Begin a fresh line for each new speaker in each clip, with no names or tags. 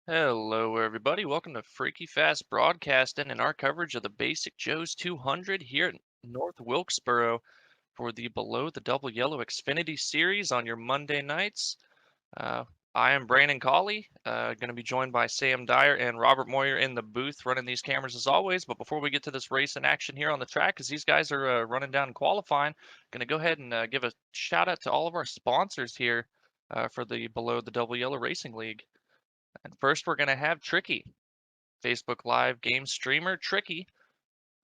Hello, everybody. Welcome to Freaky Fast Broadcasting and our coverage of the Basic Joe's 200 here at North Wilkesboro for the Below the Double Yellow Xfinity series on your Monday nights. Uh, I am Brandon Colley, going to be joined by Sam Dyer and Robert Moyer in the booth running these cameras as always. But before we get to this race in action here on the track, as these guys are running down and qualifying, going to go ahead and give a shout out to all of our sponsors here for the Below the Double Yellow Racing League. And first, we're going to have Tricky, Facebook Live game streamer Tricky.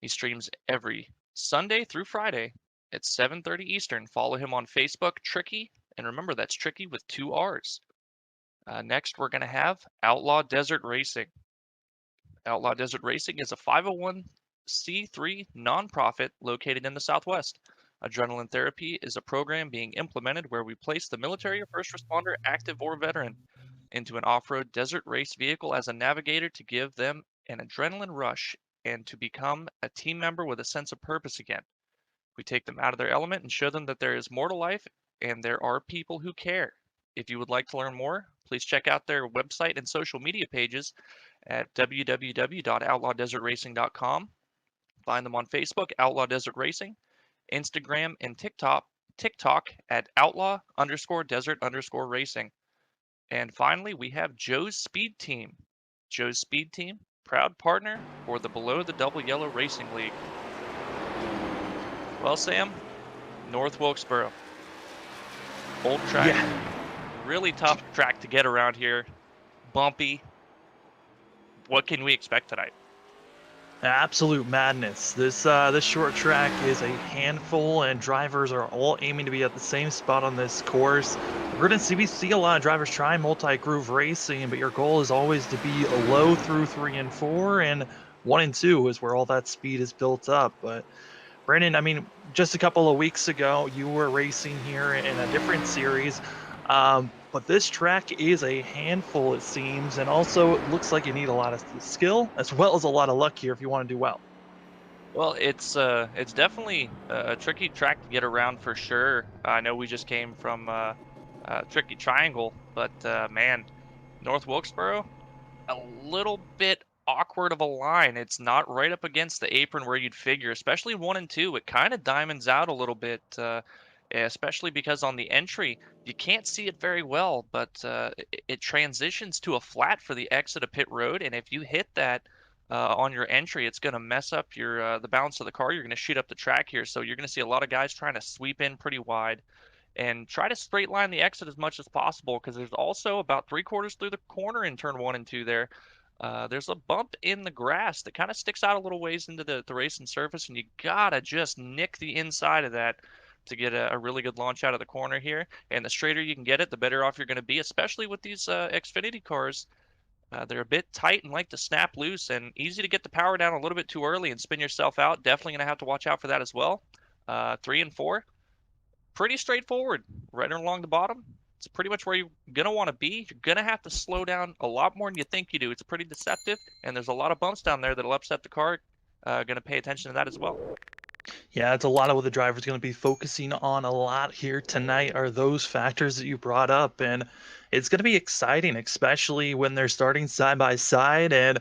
He streams every Sunday through Friday at 7:30 Eastern. Follow him on Facebook, Tricky, and remember that's Tricky with two R's. Next, we're going to have Outlaw Desert Racing. Outlaw Desert Racing is a 501c3 nonprofit located in the Southwest. Adrenaline therapy is a program being implemented where we place the military or first responder, active or veteran, into an off-road desert race vehicle as a navigator to give them an adrenaline rush and to become a team member with a sense of purpose again. We take them out of their element and show them that there is more to life and there are people who care. If you would like to learn more, please check out their website and social media pages at www.outlawdesertracing.com. Find them on Facebook, Outlaw Desert Racing, Instagram, and TikTok at outlaw_desert_racing. And finally, we have Joe's Speed Team. Joe's Speed Team, proud partner for the Below the Double Yellow Racing League. Well, Sam, North Wilkesboro. Old track.
Yeah,
Really tough track to get around here. Bumpy. What can we expect tonight?
absolute madness. This short track is a handful, and drivers are all aiming to be at the same spot on this course. We're going to see a lot of drivers try multi-groove racing, but your goal is always to be low through 3 and 4, and 1 and 2 is where all that speed is built up. But Brandon, I mean, just a couple of weeks ago, you were racing here in a different series. But this track is a handful, it seems, and also it looks like you need a lot of skill as well as a lot of luck here if you want to do well.
Well, it's definitely a tricky track to get around for sure. I know we just came from Tricky Triangle, but man, North Wilkesboro, a little bit awkward of a line. It's not right up against the apron where you'd figure, especially 1 and 2. It kind of diamonds out a little bit, especially because on the entry, you can't see it very well, but it transitions to a flat for the exit of pit road. And if you hit that on your entry, it's going to mess up your the balance of the car. You're going to shoot up the track here. So you're going to see a lot of guys trying to sweep in pretty wide and try to straight line the exit as much as possible because there's also about 3/4 through the corner in turn 1 and 2 there. There's a bump in the grass that kind of sticks out a little ways into the racing surface, and you gotta just nick the inside of that to get a really good launch out of the corner here. And the straighter you can get it, the better off you're going to be, especially with these Xfinity cars. They're a bit tight and like to snap loose and easy to get the power down a little bit too early and spin yourself out. Definitely going to have to watch out for that as well. 3 and 4, pretty straightforward. Right along the bottom, it's pretty much where you're going to want to be. You're going to have to slow down a lot more than you think you do. It's pretty deceptive, and there's a lot of bumps down there that'll upset the car. Going to pay attention to that as well.
Yeah, it's a lot of what the driver's going to be focusing on a lot here tonight are those factors that you brought up. And it's going to be exciting, especially when they're starting side by side. And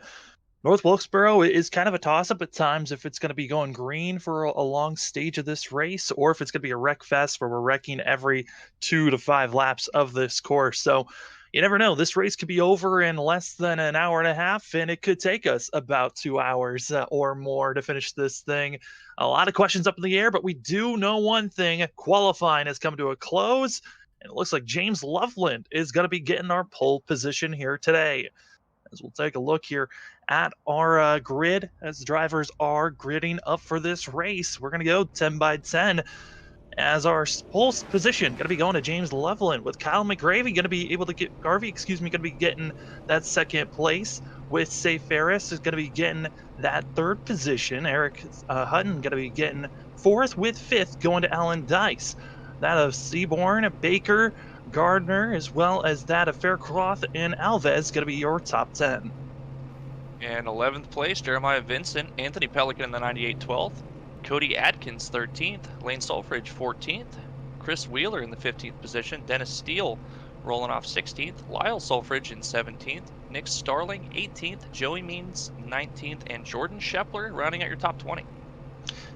North Wilkesboro is kind of a toss up at times if it's going to be going green for a long stage of this race or if it's going to be a wreck fest where we're wrecking every 2 to 5 laps of this course. So you never know. This race could be over in less than an hour and a half, and it could take us about 2 hours or more to finish this thing. A lot of questions up in the air, but we do know one thing. Qualifying has come to a close, and it looks like James Loveland is going to be getting our pole position here today. As we'll take a look here at our grid as drivers are gridding up for this race. We're going to go 10 by 10 as our pole position going to be going to James Loveland with Kyle McGravy going to be able to get Garvey, going to be getting that second place with Say Ferris is going to be getting that third position. Eric Hutton going to be getting fourth with fifth going to Alan Dice. That of Seaborn, Baker, Gardner, as well as that of Faircloth and Alves going to be your top 10.
And 11th place, Jeremiah Vincent, Anthony Pelican in the 98 12th, Cody Atkins 13th, Lane Sulfridge 14th, Chris Wheeler in the 15th position, Dennis Steele rolling off 16th, Lyle Sulfridge in 17th, Nick Starling 18th, Joey Means 19th, and Jordan Scheffler rounding out your top 20.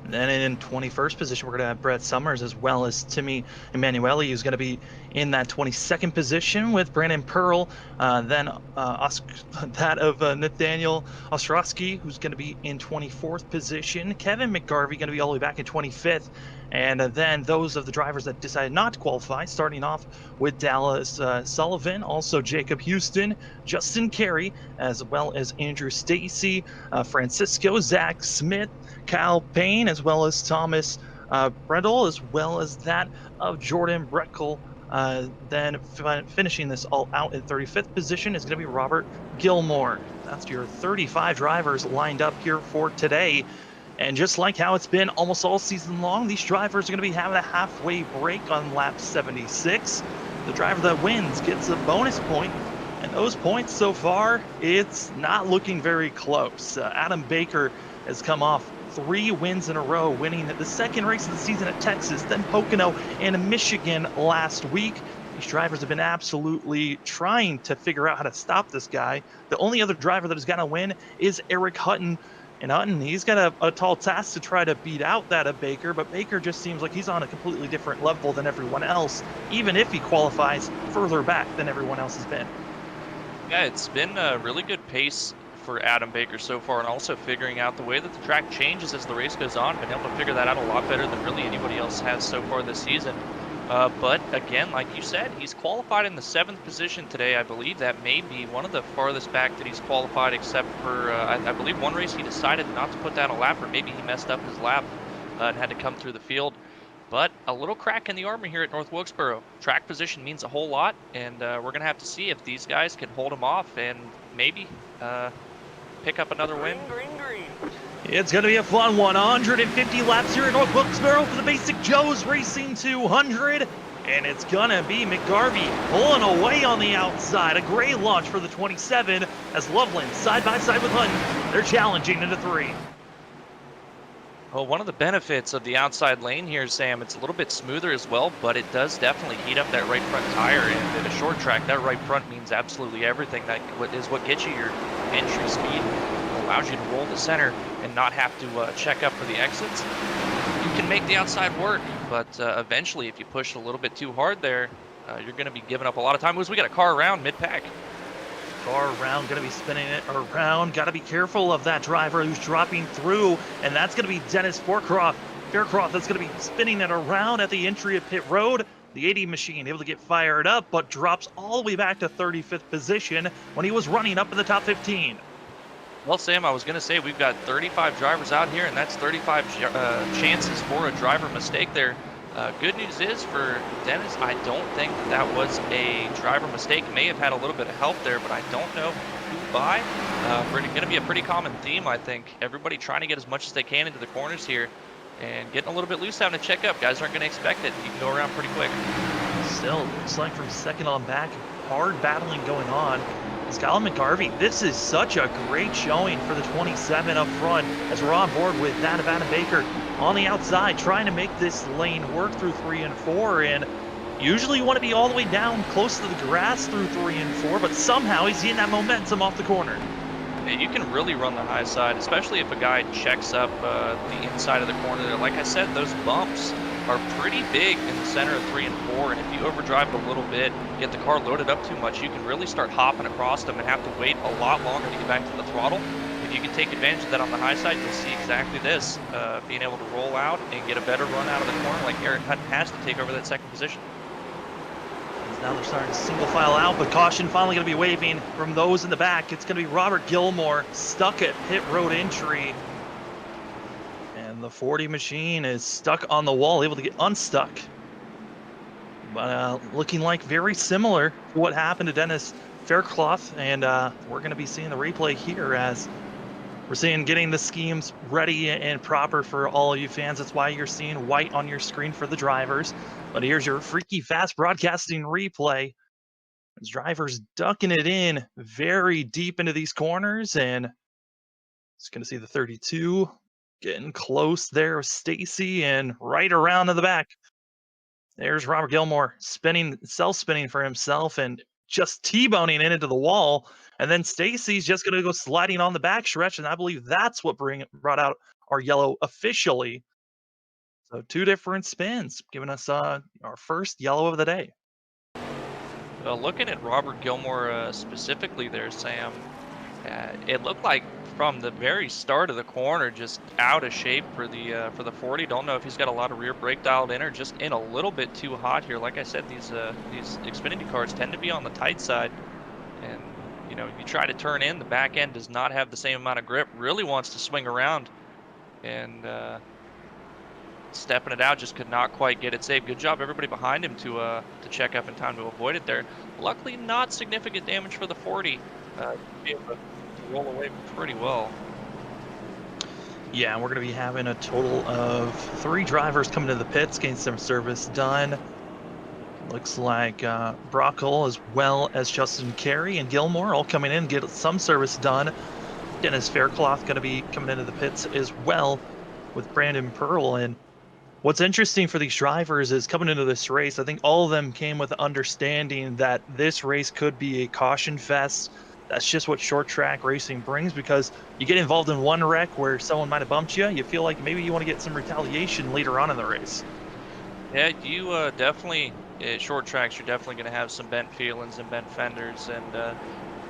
And then in 21st position, we're going to have Brett Summers as well as Timmy Emanuele, who's going to be in that 22nd position with Brandon Pearl. Then that of Nathaniel Ostrowski, who's going to be in 24th position. Kevin McGarvey going to be all the way back in 25th. And then those of the drivers that decided not to qualify, starting off with Dallas Sullivan, also Jacob Houston, Justin Carey, as well as Andrew Stacy, Francisco, Zach Smith, Kyle Payne, as well as Thomas Brendel, as well as that of Jordan Breckel. Then finishing this all out in 35th position is going to be Robert Gilmore. That's your 35 drivers lined up here for today. And just like how it's been almost all season long, these drivers are going to be having a halfway break on lap 76. The driver that wins gets a bonus point, and those points so far, it's not looking very close. Adam Baker has come off 3 wins in a row, winning the second race of the season at Texas, then Pocono and Michigan last week. These drivers have been absolutely trying to figure out how to stop this guy. The only other driver that has got to win is Eric Hutton. And Hutton, he's got a tall task to try to beat out that of Baker, but Baker just seems like he's on a completely different level than everyone else, even if he qualifies further back than everyone else has been.
Yeah, it's been a really good pace for Adam Baker so far, and also figuring out the way that the track changes as the race goes on. Been able to figure that out a lot better than really anybody else has so far this season. But again, like you said, he's qualified in the 7th position today. I believe that may be one of the farthest back that he's qualified, except for I believe one race he decided not to put down a lap, or maybe he messed up his lap and had to come through the field. But a little crack in the armor here at North Wilkesboro. Track position means a whole lot, and we're going to have to see if these guys can hold him off and maybe pick up another win.
Green.
It's going to be a fun 150 laps here at North Wilkesboro for the Basic Joe's Racing 200. And it's going to be McGarvey pulling away on the outside. A great launch for the 27 as Loveland side by side with Hutton. They're challenging into 3.
Well, one of the benefits of the outside lane here, Sam, it's a little bit smoother as well, but it does definitely heat up that right front tire. And in a short track, that right front means absolutely everything. That is what gets you your entry speed, allows you to roll the center and not have to check up for the exits. You can make the outside work, but eventually, if you push a little bit too hard there, you're going to be giving up a lot of time. We got a car around mid-pack.
Car around, going to be spinning it around. Got to be careful of that driver who's dropping through, and that's going to be Dennis Faircloth. That's going to be spinning it around at the entry of pit road. The 80 machine able to get fired up, but drops all the way back to 35th position when he was running up in the top 15.
Well, Sam, I was going to say we've got 35 drivers out here, and that's 35 chances for a driver mistake there. Good news is for Dennis, I don't think that was a driver mistake. May have had a little bit of help there, but I don't know who by. Going to be a pretty common theme, I think. Everybody trying to get as much as they can into the corners here and getting a little bit loose having to check up. Guys aren't going to expect it. You can go around pretty quick.
Still, looks like from second on back, hard battling going on. Skylar McGarvey, this is such a great showing for the 27 up front as we're on board with that of Adam Baker on the outside, trying to make this lane work through 3 and 4. And usually you want to be all the way down close to the grass through 3 and 4, but somehow he's getting that momentum off the corner.
Yeah, you can really run the high side, especially if a guy checks up the inside of the corner there. Like I said, those bumps are pretty big in the center of 3 and 4, and if you overdrive it a little bit, get the car loaded up too much, you can really start hopping across them and have to wait a lot longer to get back to the throttle. If you can take advantage of that on the high side, you'll see exactly this, being able to roll out and get a better run out of the corner like Eric Hutton has to take over that second position.
Now they're starting to single file out, but caution finally going to be waving from those in the back. It's going to be Robert Gilmore stuck at pit road entry. And the 40 machine is stuck on the wall, able to get unstuck. But looking like very similar to what happened to Dennis Faircloth. And we're going to be seeing the replay here as we're seeing getting the schemes ready and proper for all of you fans. That's why you're seeing white on your screen for the drivers. But here's your Freaky Fast Broadcasting replay. As drivers ducking it in very deep into these corners, and it's going to see the 32 getting close there with Stacy, and right around to the back. There's Robert Gilmore spinning, self-spinning for himself, and just T-boning into the wall, and then Stacy's just gonna go sliding on the back stretch, and I believe that's what brought out our yellow officially. So 2 different spins, giving us, our first yellow of the day.
Looking at Robert Gilmore specifically there, Sam, it looked like from the very start of the corner, just out of shape for the 40. Don't know if he's got a lot of rear brake dialed in or just in a little bit too hot here. Like I said, these Xfinity cars tend to be on the tight side, and you try to turn in, the back end does not have the same amount of grip. Really wants to swing around, and stepping it out, just could not quite get it saved. Good job everybody behind him to check up in time to avoid it there. Luckily, not significant damage for the 40. Be able to roll away pretty well.
Yeah, we're gonna be having a total of 3 drivers coming to the pits, getting some service done. Looks like Brockle as well as Justin Carey and Gilmore all coming in, get some service done. Dennis Faircloth gonna be coming into the pits as well with Brandon Pearl. And what's interesting for these drivers is coming into this race, I think all of them came with the understanding that this race could be a caution fest. That's just what short track racing brings, because you get involved in one wreck where someone might have bumped you. You feel like maybe you want to get some retaliation later on in the race.
Yeah, you definitely, short tracks, you're definitely going to have some bent feelings and bent fenders, and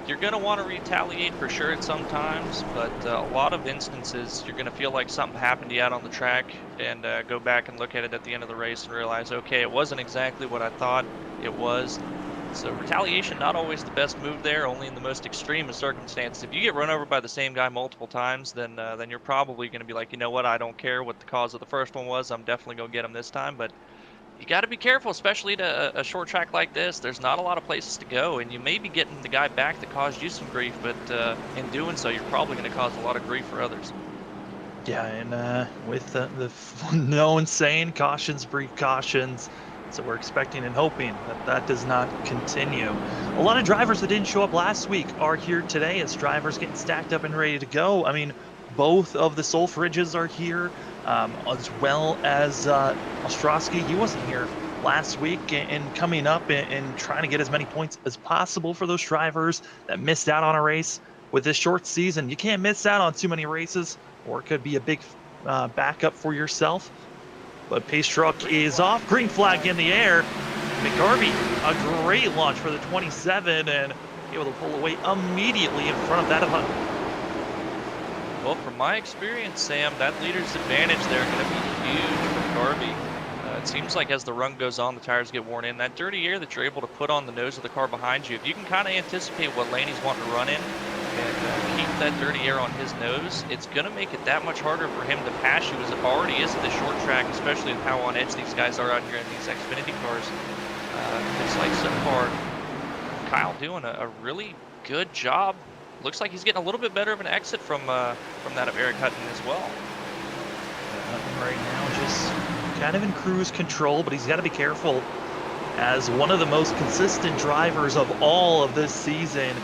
you're going to want to retaliate for sure at some times, but a lot of instances you're going to feel like something happened to you out on the track, and go back and look at it at the end of the race and realize, okay, it wasn't exactly what I thought it was. So retaliation, not always the best move there, only in the most extreme of circumstances. If you get run over by the same guy multiple times, then you're probably going to be like, you know what, I don't care what the cause of the first one was, I'm definitely going to get him this time. But you got to be careful, especially to a short track like this. There's not a lot of places to go, and you may be getting the guy back that caused you some grief, but in doing so, you're probably going to cause a lot of grief for others.
Yeah, and with the known saying, cautions breed cautions. So we're expecting and hoping that that does not continue. A lot of drivers that didn't show up last week are here today as drivers getting stacked up and ready to go. I mean, both of the Solfridges are here, as well as Ostrowski. He wasn't here last week, and coming up and trying to get as many points as possible for those drivers that missed out on a race. With this short season, you can't miss out on too many races, or it could be a big backup for yourself. But pace truck is off. Green flag in the air. McGarvey, a great launch for the 27 and able to pull away immediately in front of that of Hunt.
Well, from my experience, Sam, that leader's advantage there going to be huge for Garvey. It seems like as the run goes on, the tires get worn in. That dirty air that you're able to put on the nose of the car behind you, if you can kind of anticipate what lane he's wanting to run in and keep that dirty air on his nose, it's going to make it that much harder for him to pass you as it already is at the short track, especially with how on edge these guys are out here in these Xfinity cars. It's like so far, Kyle doing a really good job. Looks like he's getting a little bit better of an exit from that of Eric Hutton as well.
Right now, just kind of in cruise control, but he's got to be careful as one of the most consistent drivers of all of this season.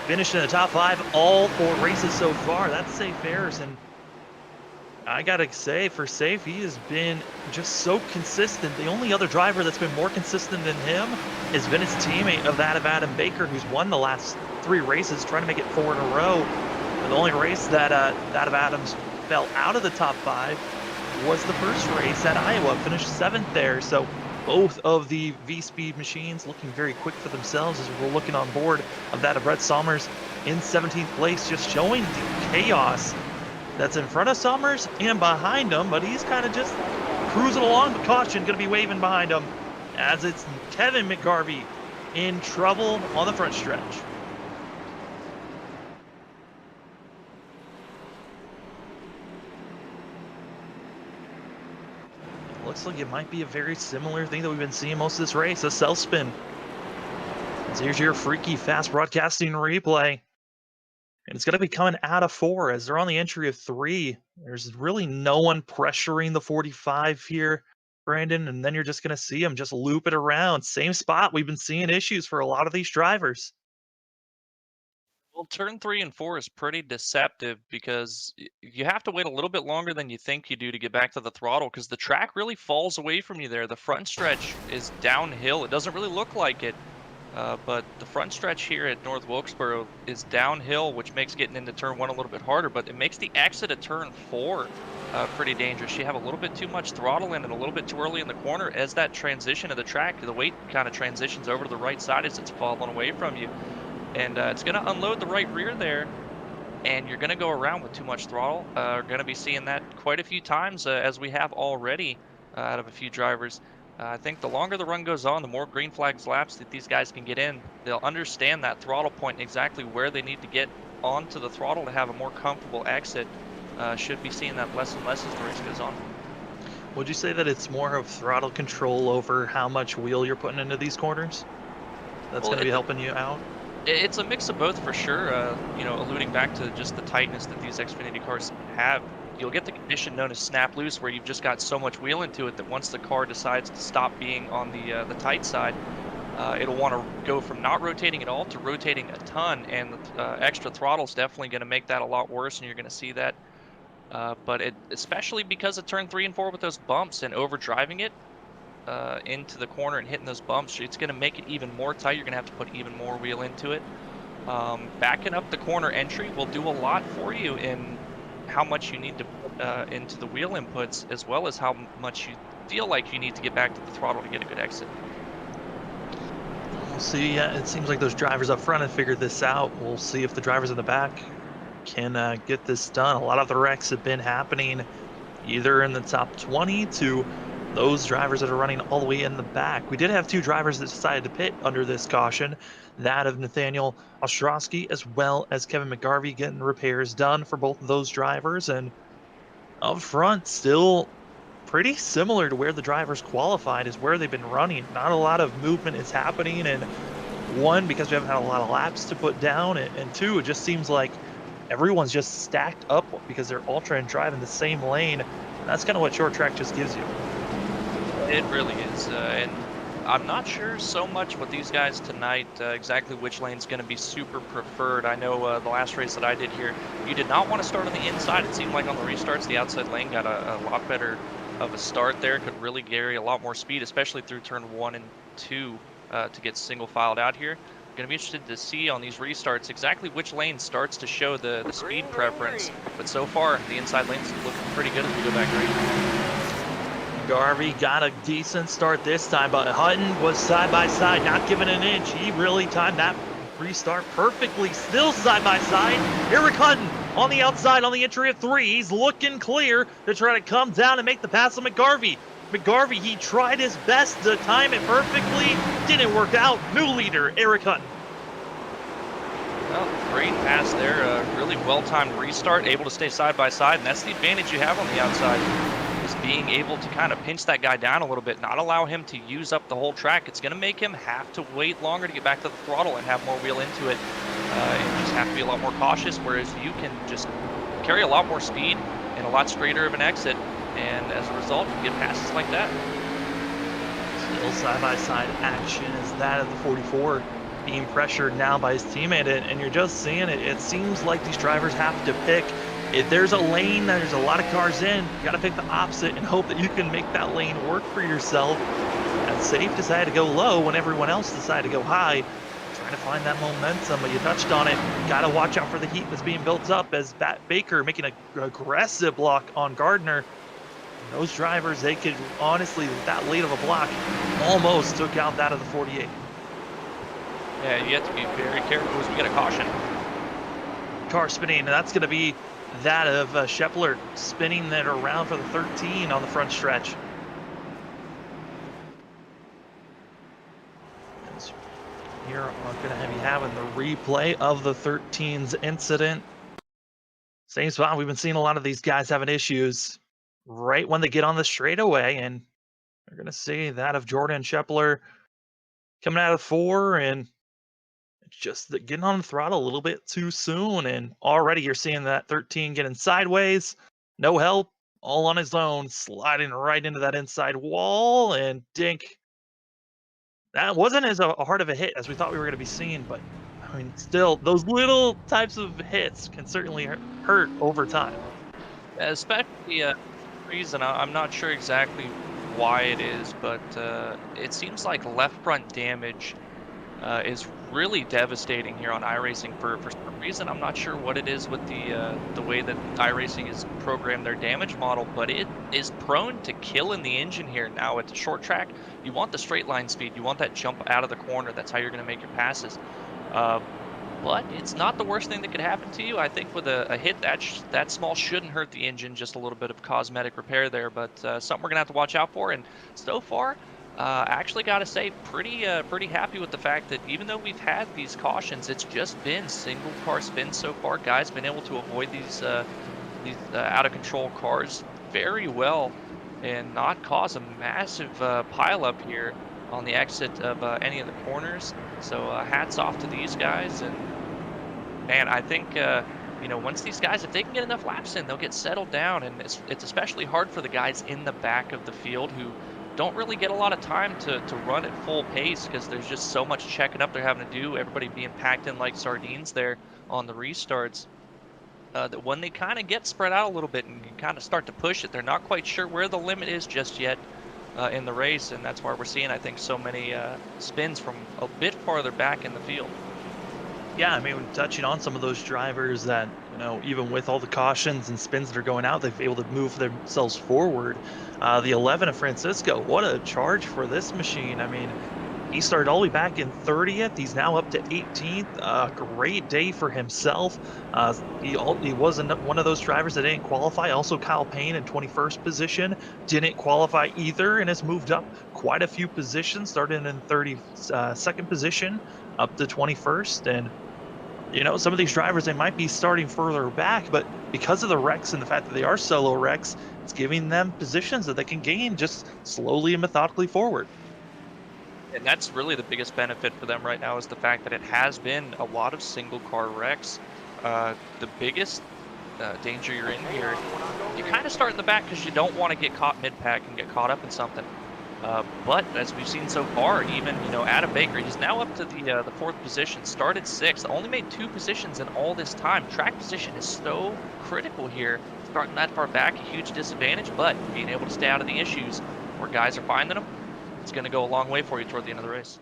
Finished in the top 5 all 4 races so far. That's Safe Airs, and I gotta say, for Safe, he has been just so consistent. The only other driver that's been more consistent than him has been his teammate of that of Adam Baker, who's won the last 3 races, trying to make it 4 in a row. And the only race that that of Adams fell out of the top 5 was the first race at Iowa, finished 7th there. So both of the V-Speed machines looking very quick for themselves as we're looking on board of that of Brett Somers in 17th place, just showing the chaos that's in front of Somers and behind him, but he's kind of just cruising along, but caution going to be waving behind him as it's Kevin McGarvey in trouble on the front stretch. Looks like it might be a very similar thing that we've been seeing most of this race, a self spin. So here's your Freaky fast broadcasting replay. And it's going to be coming out of 4 as they're on the entry of 3. There's really no one pressuring the 45 here, Brandon. And then you're just going to see them just loop it around. Same spot. We've been seeing issues for a lot of these drivers.
Well, turn 3 and 4 is pretty deceptive because you have to wait a little bit longer than you think you do to get back to the throttle because the track really falls away from you there. The front stretch is downhill. It doesn't really look like it, But the front stretch here at North Wilkesboro is downhill, which makes getting into turn 1 a little bit harder, but it makes the exit of turn 4 pretty dangerous. You have a little bit too much throttle in and a little bit too early in the corner. As that transition of the track, the weight kind of transitions over to the right side as it's falling away from you. And it's going to unload the right rear there, and you're going to go around with too much throttle. We're going to be seeing that quite a few times, as we have already out of a few drivers. I think the longer the run goes on, the more green flags laps that these guys can get in. They'll understand that throttle point and exactly where they need to get onto the throttle to have a more comfortable exit. Should be seeing that less and less as the race goes on.
Would you say that it's more of throttle control over how much wheel you're putting into these corners? That's going to be helping you out?
It's a mix of both for sure. You know, alluding back to just the tightness that these Xfinity cars have, you'll get the condition known as snap loose, where you've just got so much wheel into it that once the car decides to stop being on the tight side, it'll want to go from not rotating at all to rotating a ton, and the extra throttle is definitely going to make that a lot worse, and you're going to see that. But especially because of turn 3 and 4 with those bumps and overdriving it into the corner and hitting those bumps, it's going to make it even more tight. You're going to have to put even more wheel into it. Backing up the corner entry will do a lot for you in how much you need to put into the wheel inputs, as well as how much you feel like you need to get back to the throttle to get a good exit.
We'll see. It seems like those drivers up front have figured this out. We'll see if the drivers in the back can get this done. A lot of the wrecks have been happening either in the top 20 to those drivers that are running all the way in the back. We did have 2 drivers that decided to pit under this caution, that of Nathaniel Ostrowski as well as Kevin McGarvey, getting repairs done for both of those drivers. And up front, still pretty similar to where the drivers qualified is where they've been running. Not a lot of movement is happening, and 1, because we haven't had a lot of laps to put down, and 2, it just seems like everyone's just stacked up because they're all trying to drive in the same lane, and that's kind of what short track just gives you.
It really is, and I'm not sure so much with these guys tonight exactly which lane's going to be super preferred. I know the last race that I did here, you did not want to start on the inside. It seemed like on the restarts, the outside lane got a lot better of a start there. Could really carry a lot more speed, especially through turn 1 and 2 to get single filed out here. Going to be interested to see on these restarts exactly which lane starts to show the speed preference. But so far, the inside lane's looking pretty good as we go back right.
Garvey got a decent start this time, but Hutton was side by side, not giving an inch. He really timed that restart perfectly. Still side by side. Eric Hutton on the outside on the entry of 3. He's looking clear to try to come down and make the pass on McGarvey. McGarvey, he tried his best to time it perfectly. Didn't work out. New leader, Eric Hutton.
Well, great pass there. Really well-timed restart, able to stay side by side, and that's the advantage you have on the outside, is being able to kind of pinch that guy down a little bit, not allow him to use up the whole track. It's going to make him have to wait longer to get back to the throttle and have more wheel into it, and just have to be a lot more cautious, whereas you can just carry a lot more speed and a lot straighter of an exit, and as a result, you get passes like that.
Still side-by-side action is that of the 44. Being pressured now by his teammate, and you're just seeing it. It seems like these drivers have to pick. If there's a lane that there's a lot of cars in, you got to pick the opposite and hope that you can make that lane work for yourself. And Safe decided to go low when everyone else decided to go high, trying to find that momentum. But you touched on it. Got to watch out for the heat that's being built up as Baker making an aggressive block on Gardner. And those drivers, they could honestly, with that late of a block, almost took out that of the 48.
Yeah, you have to be very careful as we get a caution.
Car spinning, and that's going to be that of Schepler spinning that around for the 13 on the front stretch. Here I'm going to be having the replay of the 13's incident. Same spot. We've been seeing a lot of these guys having issues right when they get on the straightaway, and we're going to see that of Jordan Schepler coming out of 4, and just getting on the throttle a little bit too soon, and already you're seeing that 13 getting sideways, no help, all on his own, sliding right into that inside wall, and dink. That wasn't as hard of a hit as we thought we were going to be seeing, but I mean, still, those little types of hits can certainly hurt over time.
Especially reason, I'm not sure exactly why it is, but it seems like left front damage is really devastating here on iRacing for some reason. I'm not sure what it is with the way that iRacing has programmed their damage model, but it is prone to killing the engine here. Now it's a short track. You want the straight line speed. You want that jump out of the corner. That's how you're going to make your passes. Uh, but it's not the worst thing that could happen to you. I think with a hit that small shouldn't hurt the engine. Just a little bit of cosmetic repair there, but something we're gonna have to watch out for. And so far, actually got to say, pretty happy with the fact that even though we've had these cautions, it's just been single car spins so far. Guys been able to avoid these out of control cars very well and not cause a massive pileup here on the exit of any of the corners. So hats off to these guys. And man, I think once these guys, if they can get enough laps in, they'll get settled down. And it's especially hard for the guys in the back of the field who don't really get a lot of time to run at full pace because there's just so much checking up they're having to do. Everybody being packed in like sardines there on the restarts. That when they kind of get spread out a little bit and kind of start to push it, they're not quite sure where the limit is just yet in the race, and that's why we're seeing, I think, so many spins from a bit farther back in the field.
Yeah, I mean, when touching on some of those drivers that, even with all the cautions and spins that are going out, they've been able to move themselves forward. The 11 of Francisco, what a charge for this machine. I mean, he started all the way back in 30th. He's now up to 18th. Great day for himself. He wasn't one of those drivers that didn't qualify. Also, Kyle Payne in 21st position didn't qualify either and has moved up quite a few positions, starting in 32nd position up to 21st. And some of these drivers, they might be starting further back, but because of the wrecks and the fact that they are solo wrecks, it's giving them positions that they can gain just slowly and methodically forward.
And that's really the biggest benefit for them right now is the fact that it has been a lot of single car wrecks. The biggest danger you're in here, you kind of start in the back because you don't want to get caught mid-pack and get caught up in something. But as we've seen so far, even Adam Baker, he's now up to the fourth position. Started sixth, only made 2 positions in all this time. Track position is so critical here. Starting that far back, a huge disadvantage, but being able to stay out of the issues where guys are finding them, it's going to go a long way for you toward the end of the race.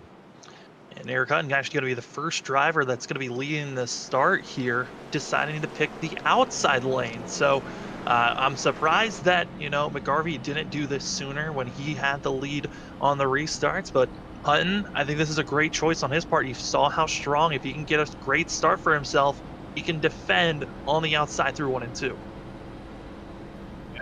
And Eric Hutton actually going to be the first driver that's going to be leading the start here, deciding to pick the outside lane. So I'm surprised that, McGarvey didn't do this sooner when he had the lead on the restarts. But Hutton, I think this is a great choice on his part. You saw how strong, if he can get a great start for himself, he can defend on the outside through 1 and 2.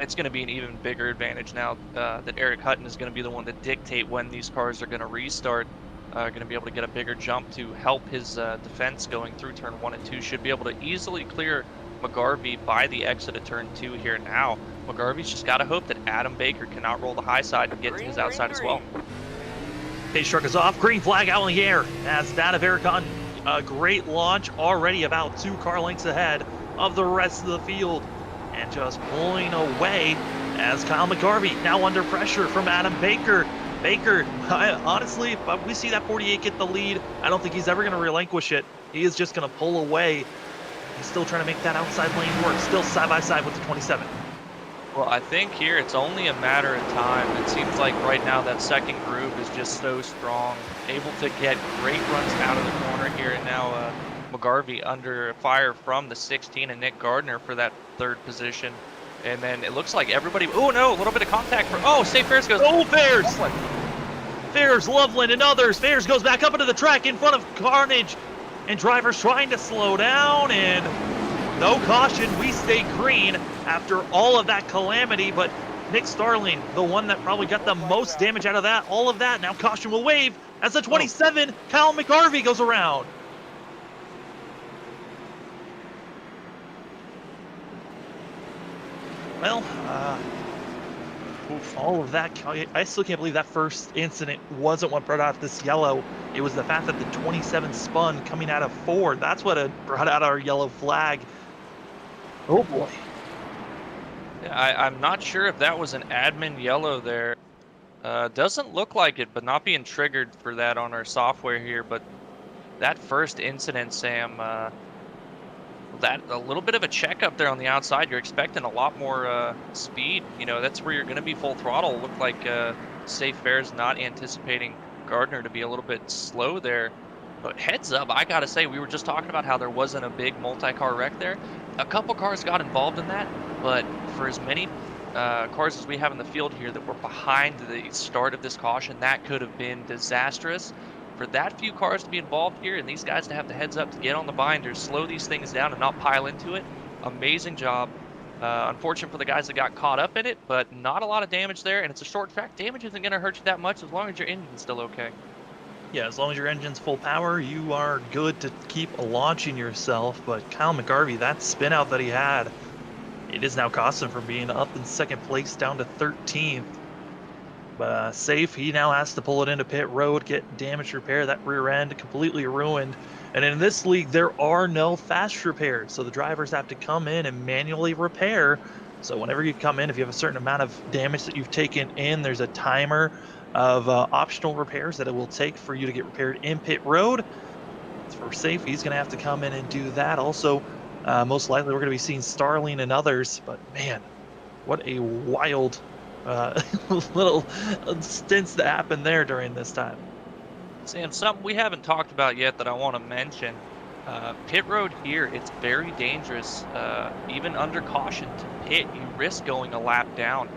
It's going to be an even bigger advantage now that Eric Hutton is going to be the one to dictate when these cars are going to restart. Going to be able to get a bigger jump to help his defense going through turn 1 and 2. Should be able to easily clear McGarvey by the exit of turn 2 here now. McGarvey's just got to hope that Adam Baker cannot roll the high side and get to his outside as well.
Pace truck is off. Green flag out in the air as that of Eric Hutton. A great launch, already about 2 car lengths ahead of the rest of the field. And just pulling away as Kyle McGarvey now under pressure from Adam Baker. Baker, honestly, if we see that 48 get the lead, I don't think he's ever going to relinquish it. He is just going to pull away. He's still trying to make that outside lane work, still side by side with the 27.
Well, I think here it's only a matter of time. It seems like right now that second group is just so strong, able to get great runs out of the corner here. And now McGarvey under fire from the 16 and Nick Gardner for that 3rd position. And then it looks like everybody, oh no, a little bit of contact for, oh, State Fairs goes.
Oh, Fairs! Fairs, Loveland, and others. Fairs goes back up into the track in front of Carnage. And drivers trying to slow down, and no caution. We stay green after all of that calamity, but Nick Starling, the one that probably got the most damage out of that, all of that, now caution will wave as the 27, Kyle McGarvey goes around. Well, all of that, I still can't believe that first incident wasn't what brought out this yellow. It was the fact that the 27 spun coming out of 4. That's what brought out our yellow flag. Oh boy.
Yeah, I'm not sure if that was an admin yellow there. Doesn't look like it, but not being triggered for that on our software here. But that first incident, Sam, that a little bit of a checkup there on the outside. You're expecting a lot more speed. That's where you're going to be full throttle. Looked like Safe Fairs not anticipating Gardner to be a little bit slow there. But heads up, I gotta say, we were just talking about how there wasn't a big multi-car wreck there. A couple cars got involved in that, but for as many cars as we have in the field here that were behind the start of this caution, that could have been disastrous. For that few cars to be involved here and these guys to have the heads up to get on the binders, slow these things down and not pile into it, amazing job. Unfortunate for the guys that got caught up in it, but not a lot of damage there, and it's a short track. Damage isn't going to hurt you that much as long as your engine's still okay.
Yeah, as long as your engine's full power, you are good to keep launching yourself. But Kyle McGarvey, that spin out that he had, it is now cost him from being up in second place down to 13th. But safe, he now has to pull it into pit road, get damage repair. That rear end completely ruined. And in this league, there are no fast repairs. So the drivers have to come in and manually repair. So whenever you come in, if you have a certain amount of damage that you've taken in, there's a timer of optional repairs that it will take for you to get repaired in pit road. For safe, he's going to have to come in and do that. Also, most likely we're going to be seeing Starling and others. But man, what a wild little stints that happened there during this time.
Sam, something we haven't talked about yet that I want to mention. Pit road here, it's very dangerous. Even under caution to pit, you risk going a lap down,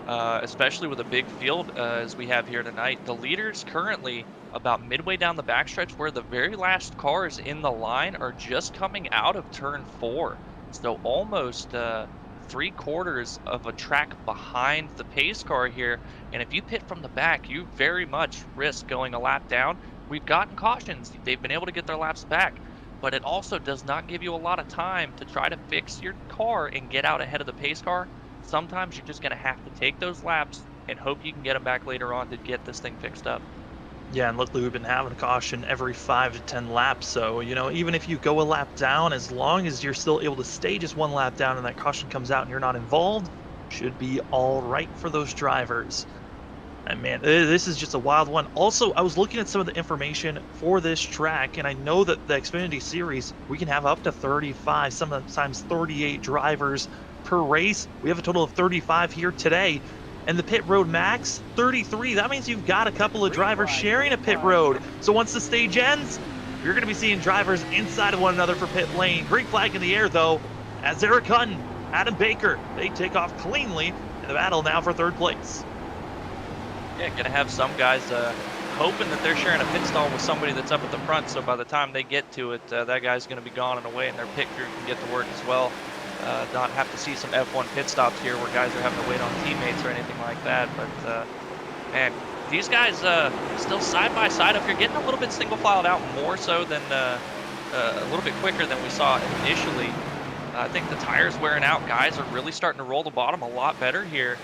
especially with a big field as we have here tonight. The leaders currently about midway down the backstretch where the very last cars in the line are just coming out of turn 4. So almost 3/4 of a track behind the pace car here. And if you pit from the back, you very much risk going a lap down. We've gotten cautions. They've been able to get their laps back, but it also does not give you a lot of time to try to fix your car and get out ahead of the pace car. Sometimes you're just going to have to take those laps and hope you can get them back later on to get this thing fixed up.
Yeah, and luckily we've been having a caution every 5 to 10 laps. So, even if you go a lap down, as long as you're still able to stay just one lap down and that caution comes out and you're not involved, should be all right for those drivers. And man, this is just a wild one. Also, I was looking at some of the information for this track, and I know that the Xfinity Series, we can have up to 35, sometimes 38 drivers per race. We have a total of 35 here today. And the pit road max, 33. That means you've got a couple of drivers sharing a pit road. So once the stage ends, you're going to be seeing drivers inside of one another for pit lane. Green flag in the air, though, as Eric Hutton, Adam Baker, they take off cleanly in the battle now for third place.
Yeah, gonna have some guys hoping that they're sharing a pit stall with somebody that's up at the front, so by the time they get to it, that guy's gonna be gone and away, and their pit crew can get to work as well. Not have to see some F1 pit stops here where guys are having to wait on teammates or anything like that. But man, these guys still side by side up here, getting a little bit single filed out more so than a little bit quicker than we saw initially. I think the tires wearing out. Guys are really starting to roll the bottom a lot better here.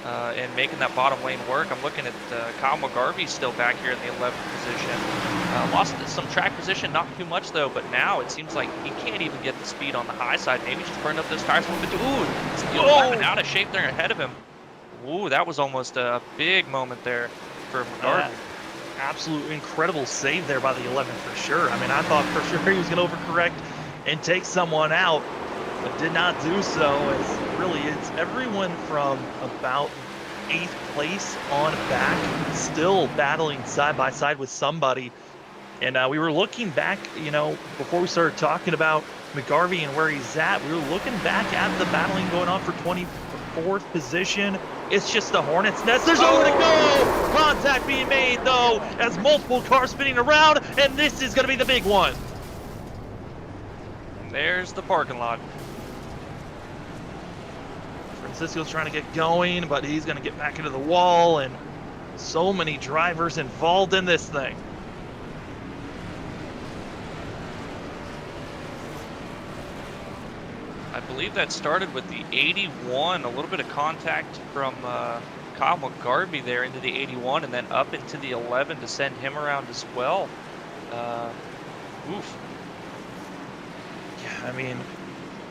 And making that bottom lane work. I'm looking at Kyle McGarvey still back here in the 11th position. Lost some track position, not too much though, but now it seems like he can't even get the speed on the high side. Maybe just burned up those tires a little bit too. Ooh, the 11 out of shape there ahead of him. Ooh, that was almost a big moment there for McGarvey.
Absolute incredible save there by the 11 for sure. I mean, I thought for sure he was going to overcorrect and take someone out, but did not do so. It's everyone from about 8th place on back still battling side by side with somebody. And we were looking back, before we started talking about McGarvey and where he's at, we were looking back at the battling going on for 24th position. It's just the Hornet's Nest. There's nowhere to go! Contact being made, though, as multiple cars spinning around, and this is going to be the big one.
And there's the parking lot.
Francisco's trying to get going, but he's going to get back into the wall, and so many drivers involved in this thing.
I believe that started with the 81, a little bit of contact from Kyle McGarvey there into the 81, and then up into the 11 to send him around as well. Oof.
Yeah, I mean,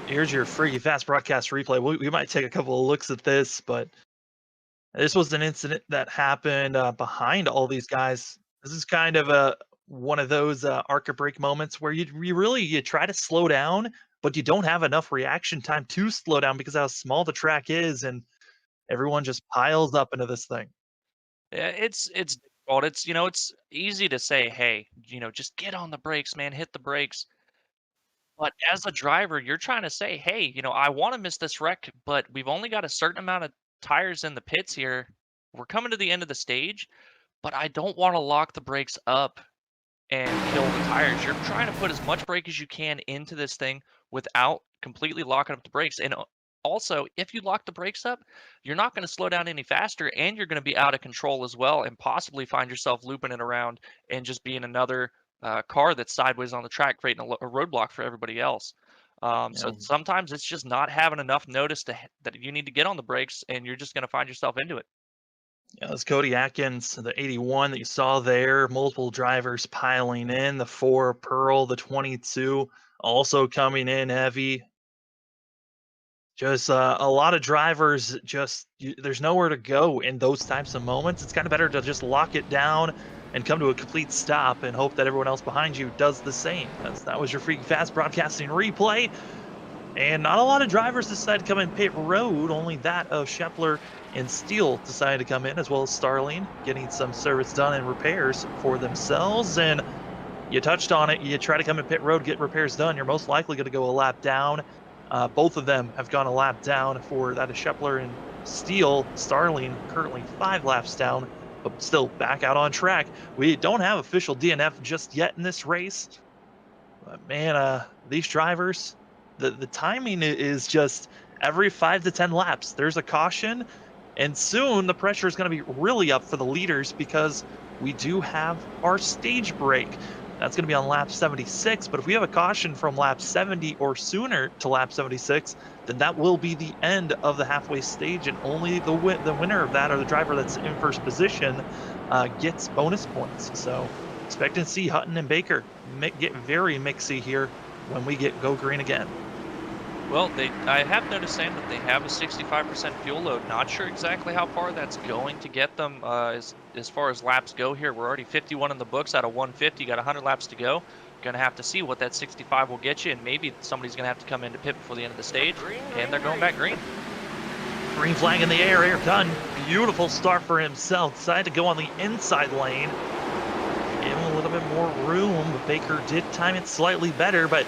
here's your Freaky Fast broadcast replay. We might take a couple of looks at this, but this was an incident that happened behind all these guys. This is kind of one of those ARCA break moments where you try to slow down, but you don't have enough reaction time to slow down because how small the track is, and everyone just piles up into this thing.
Yeah, it's difficult fault. It's, it's easy to say, hey, just get on the brakes, man, hit the brakes. But as a driver, you're trying to say, hey, I want to miss this wreck, but we've only got a certain amount of tires in the pits here. We're coming to the end of the stage, but I don't want to lock the brakes up and kill the tires. You're trying to put as much brake as you can into this thing without completely locking up the brakes. And also, if you lock the brakes up, you're not going to slow down any faster and you're going to be out of control as well and possibly find yourself looping it around and just being another car that's sideways on the track, creating a roadblock for everybody else. So
Yeah,
sometimes it's just not having enough notice that you need to get on the brakes and you're just going to find yourself into it.
yeah, that's Cody Atkins, the 81 that you saw there. Multiple drivers piling in. The 4 Pearl, the 22 also coming in heavy. Just a lot of drivers, there's nowhere to go in those types of moments. It's kind of better to just lock it down and come to a complete stop and hope that everyone else behind you does the same. That was your Freaky Fast Broadcasting replay. And not a lot of drivers decided to come in pit road, only that of Scheffler and Steele decided to come in, as well as Starling, getting some service done and repairs for themselves. And you touched on it. You try to come in pit road, get repairs done. You're most likely going to go a lap down. Both of them have gone a lap down for that is Scheffler and Steele. Starling currently 5 laps down, but still back out on track. We don't have official DNF just yet in this race. But man, these drivers, the timing is just every 5 to 10 laps. There's a caution, and soon the pressure is going to be really up for the leaders because we do have our stage break. That's going to be on lap 76, but if we have a caution from lap 70 or sooner to lap 76, then that will be the end of the halfway stage, and only the winner of that, or the driver that's in first position, gets bonus points. So expecting to see Hutton and Baker get very mixy here when we go green again.
Well, I have noticed, Sam, that they have a 65% fuel load. Not sure exactly how far that's going to get them as far as laps go here. We're already 51 in the books out of 150. Got 100 laps to go. Going to have to see what that 65 will get you, and maybe somebody's going to have to come into pit before the end of the stage, and they're going back green.
Green flag in the air, Air Gunn. Beautiful start for himself. Decided to go on the inside lane. Give him a little bit more room, but Baker did time it slightly better, but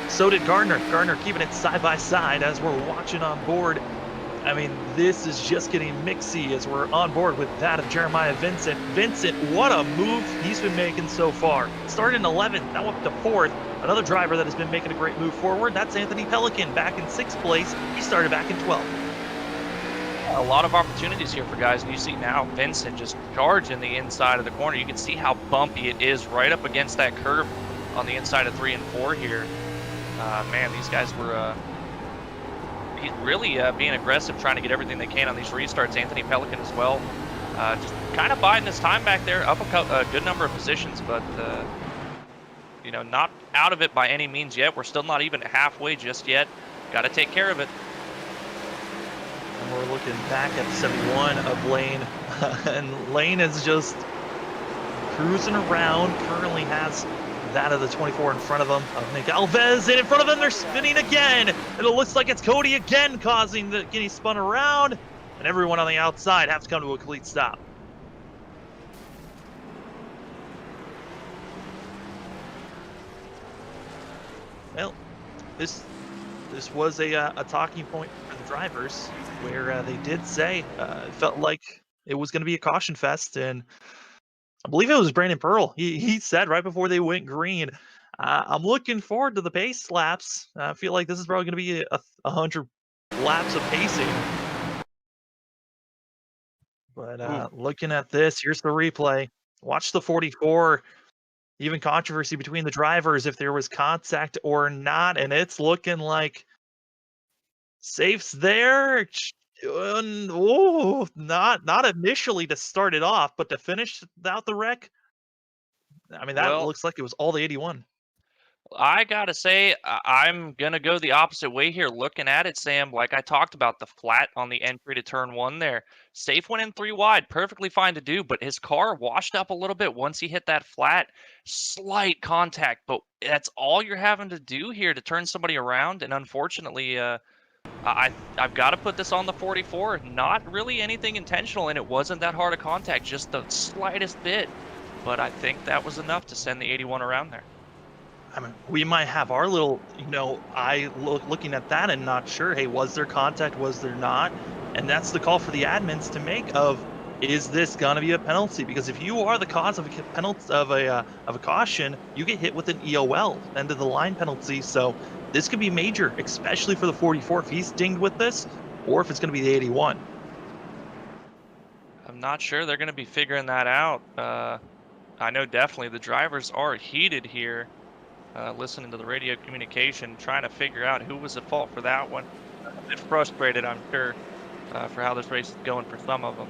so did Gardner. Gardner keeping it side by side as we're watching on board. I mean, this is just getting mixy as we're on board with that of Jeremiah Vincent. Vincent, what a move he's been making so far. Started in 11th, now up to 4th. Another driver that has been making a great move forward, that's Anthony Pelican, back in 6th place. He started back in 12th.
A lot of opportunities here for guys, and you see now Vincent just charging the inside of the corner. You can see how bumpy it is right up against that curb on the inside of 3 and 4 here. Man, these guys were he's really being aggressive, trying to get everything they can on these restarts. Anthony Pelican as well, just kind of biding his time back there, up a good number of positions, but not out of it by any means yet. We're still not even halfway just yet. Got to take care of it.
And we're looking back at 71 of Lane, and Lane is just cruising around. Currently has that of the 24 in front of him, of Nick Alves, and in front of him they're spinning again, and it looks like it's Cody again causing the getting spun around, and everyone on the outside has to come to a complete stop. Well, this was a talking point for the drivers, where they did say it felt like it was going to be a caution fest, and I believe it was Brandon Pearl. He said right before they went green, I'm looking forward to the pace laps. I feel like this is probably going to be 100 laps of pacing. But looking at this, here's the replay. Watch the 44. Even controversy between the drivers if there was contact or not, and it's looking like safe's there. Oh, not initially to start it off, but to finish out the wreck. I mean, that
Well,
looks like it was all the 81.
I gotta say, I'm gonna go the opposite way here. Looking at it, Sam, like I talked about the flat on the entry to turn 1 there. Safe went in 3 wide, perfectly fine to do, but his car washed up a little bit once he hit that flat. Slight contact, but that's all you're having to do here to turn somebody around. And unfortunately, I've got to put this on the 44. Not really anything intentional, and it wasn't that hard of contact, just the slightest bit. But I think that was enough to send the 81 around there.
I mean, we might have our little, looking at that and not sure, hey, was there contact, was there not? And that's the call for the admins to make of, is this gonna be a penalty? Because if you are the cause of a penalty of a caution, you get hit with an EOL, end of the line penalty. So this could be major, especially for the 44 if he's dinged with this, or if it's gonna be the 81.
I'm not sure they're going to be figuring that out. I know definitely the drivers are heated here, listening to the radio communication, trying to figure out who was at fault for that one. A bit frustrated, I'm sure, for how this race is going for some of them.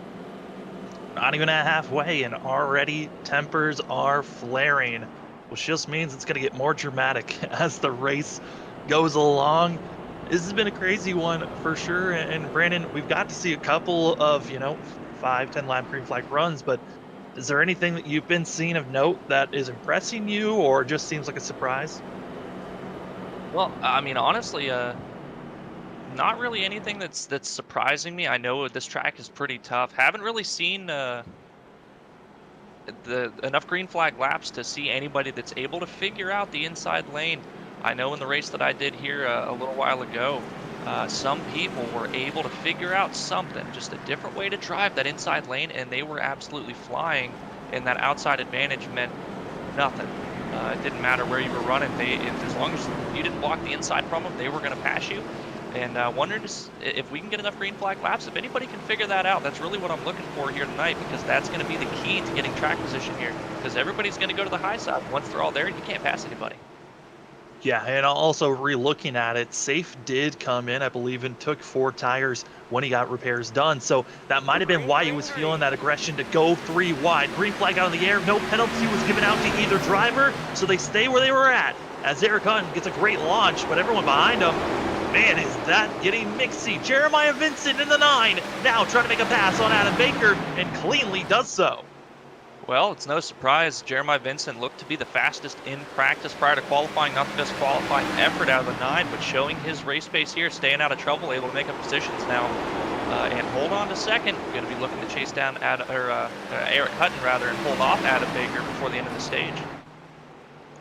Not even at halfway, and already tempers are flaring, which just means it's going to get more dramatic as the race goes along. This has been a crazy one for sure. And Brandon, we've got to see a couple of, 5-10 lap green flag runs, but is there anything that you've been seeing of note that is impressing you or just seems like a surprise?
Well, I mean, honestly, not really anything that's surprising me. I know this track is pretty tough. Haven't really seen enough green flag laps to see anybody that's able to figure out the inside lane. I know in the race that I did here a little while ago, some people were able to figure out something, just a different way to drive that inside lane, and they were absolutely flying, and that outside advantage meant nothing. It didn't matter where you were running. As long as you didn't block the inside from them, they were going to pass you. And wondering if we can get enough green flag laps. If anybody can figure that out, that's really what I'm looking for here tonight, because that's going to be the key to getting track position here. Because everybody's going to go to the high side. Once they're all there, you can't pass anybody.
Yeah, and also re-looking at it, Safe did come in, I believe, and took 4 tires when he got repairs done. So that might have been why he was feeling that aggression to go 3 wide. Green flag out in the air, no penalty was given out to either driver, so they stay where they were at. As Eric Hunt gets a great launch, but everyone behind him, man, is that getting mixy. Jeremiah Vincent in the 9, now trying to make a pass on Adam Baker, and cleanly does so.
Well, it's no surprise. Jeremiah Vincent looked to be the fastest in practice prior to qualifying. Not the best qualifying effort out of the 9, but showing his race pace here, staying out of trouble, able to make up positions now. And hold on to second. Going to be looking to chase down Eric Hutton, rather, and hold off Adam Baker before the end of the stage.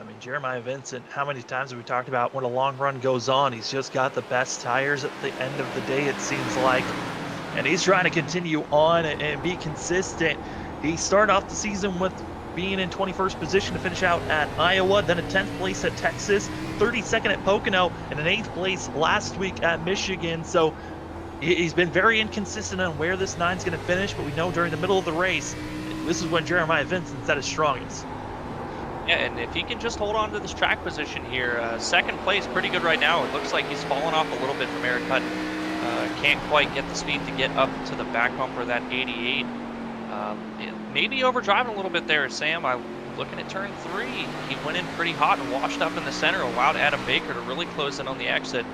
I mean, Jeremiah Vincent, how many times have we talked about when a long run goes on, he's just got the best tires at the end of the day, it seems like. And he's trying to continue on and be consistent. He started off the season with being in 21st position to finish out at Iowa, then a 10th place at Texas, 32nd at Pocono, and an 8th place last week at Michigan. So he's been very inconsistent on where this 9's going to finish, but we know during the middle of the race, this is when Jeremiah Vincent's at his strongest.
Yeah, and if he can just hold on to this track position here, second place, pretty good right now. It looks like he's fallen off a little bit from Eric Hutton. Can't quite get the speed to get up to the back bumper of that 88. Maybe overdriving a little bit there, Sam. I'm looking at turn 3. He went in pretty hot and washed up in the center, allowed Adam Baker to really close in on the exit.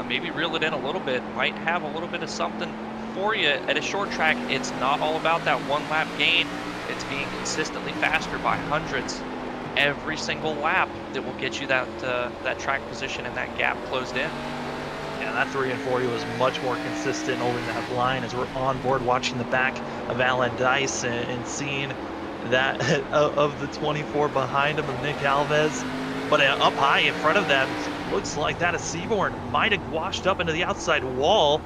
Maybe reel it in a little bit. Might have a little bit of something for you at a short track. It's not all about that 1 lap gain. It's being consistently faster by hundreds every single lap that will get you that track position and that gap closed in.
Yeah, that 3 and 40 was much more consistent over that line as we're on board watching the back of Alan Dice and seeing that of the 24 behind him of Nick Alves. But up high in front of them, looks like that of Seaborn might have washed up into the outside wall.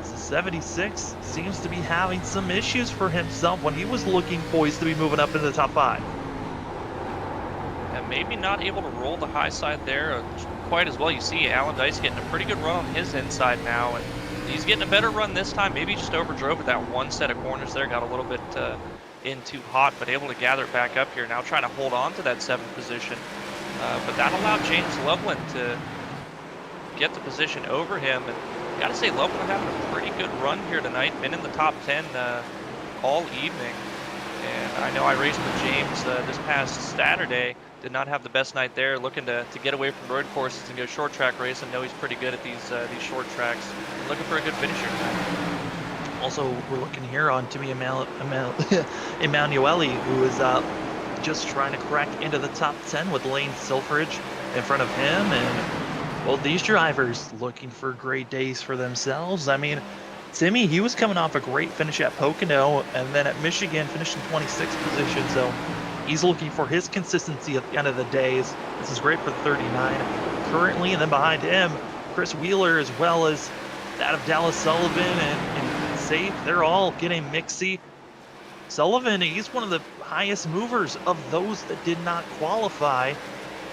The 76 seems to be having some issues for himself when he was looking poised to be moving up into the top 5.
And maybe not able to roll the high side there quite as well. You see Alan Dice getting a pretty good run on his inside now, and he's getting a better run this time. Maybe just overdrove at that 1 set of corners there, got a little bit in too hot, but able to gather it back up here. Now trying to hold on to that 7th position, but that allowed James Loveland to get the position over him. And gotta say, Loveland having a pretty good run here tonight, been in the top 10 all evening. And I know I raced with James this past Saturday. Did not have the best night there. Looking to get away from road courses and go short track racing. Know he's pretty good at these short tracks. Looking for a good finisher tonight.
Also, we're looking here on Timmy Emanuele, who is just trying to crack into the top 10 with Lane Silfridge in front of him. And Well, these drivers looking for great days for themselves. I mean, Timmy, he was coming off a great finish at Pocono and then at Michigan finished in 26th position. So he's looking for his consistency at the end of the days. This is great for the 39 currently. And then behind him, Chris Wheeler, as well as that of Dallas Sullivan and Safe. They're all getting mixy. Sullivan, he's one of the highest movers of those that did not qualify.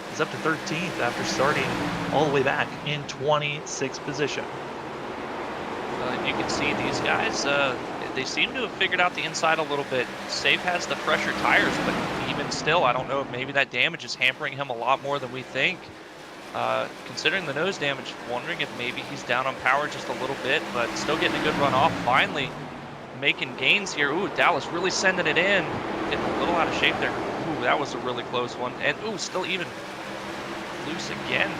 He's up to 13th after starting all the way back in 26th position.
You can see these guys, they seem to have figured out the inside a little bit. Safe has the fresher tires, but even still, I don't know if maybe that damage is hampering him a lot more than we think. Considering the nose damage, wondering if maybe he's down on power just a little bit, but still getting a good run off. Finally making gains here. Ooh, Dallas really sending it in. Getting a little out of shape there. Ooh, that was a really close one. And ooh, still even loose again.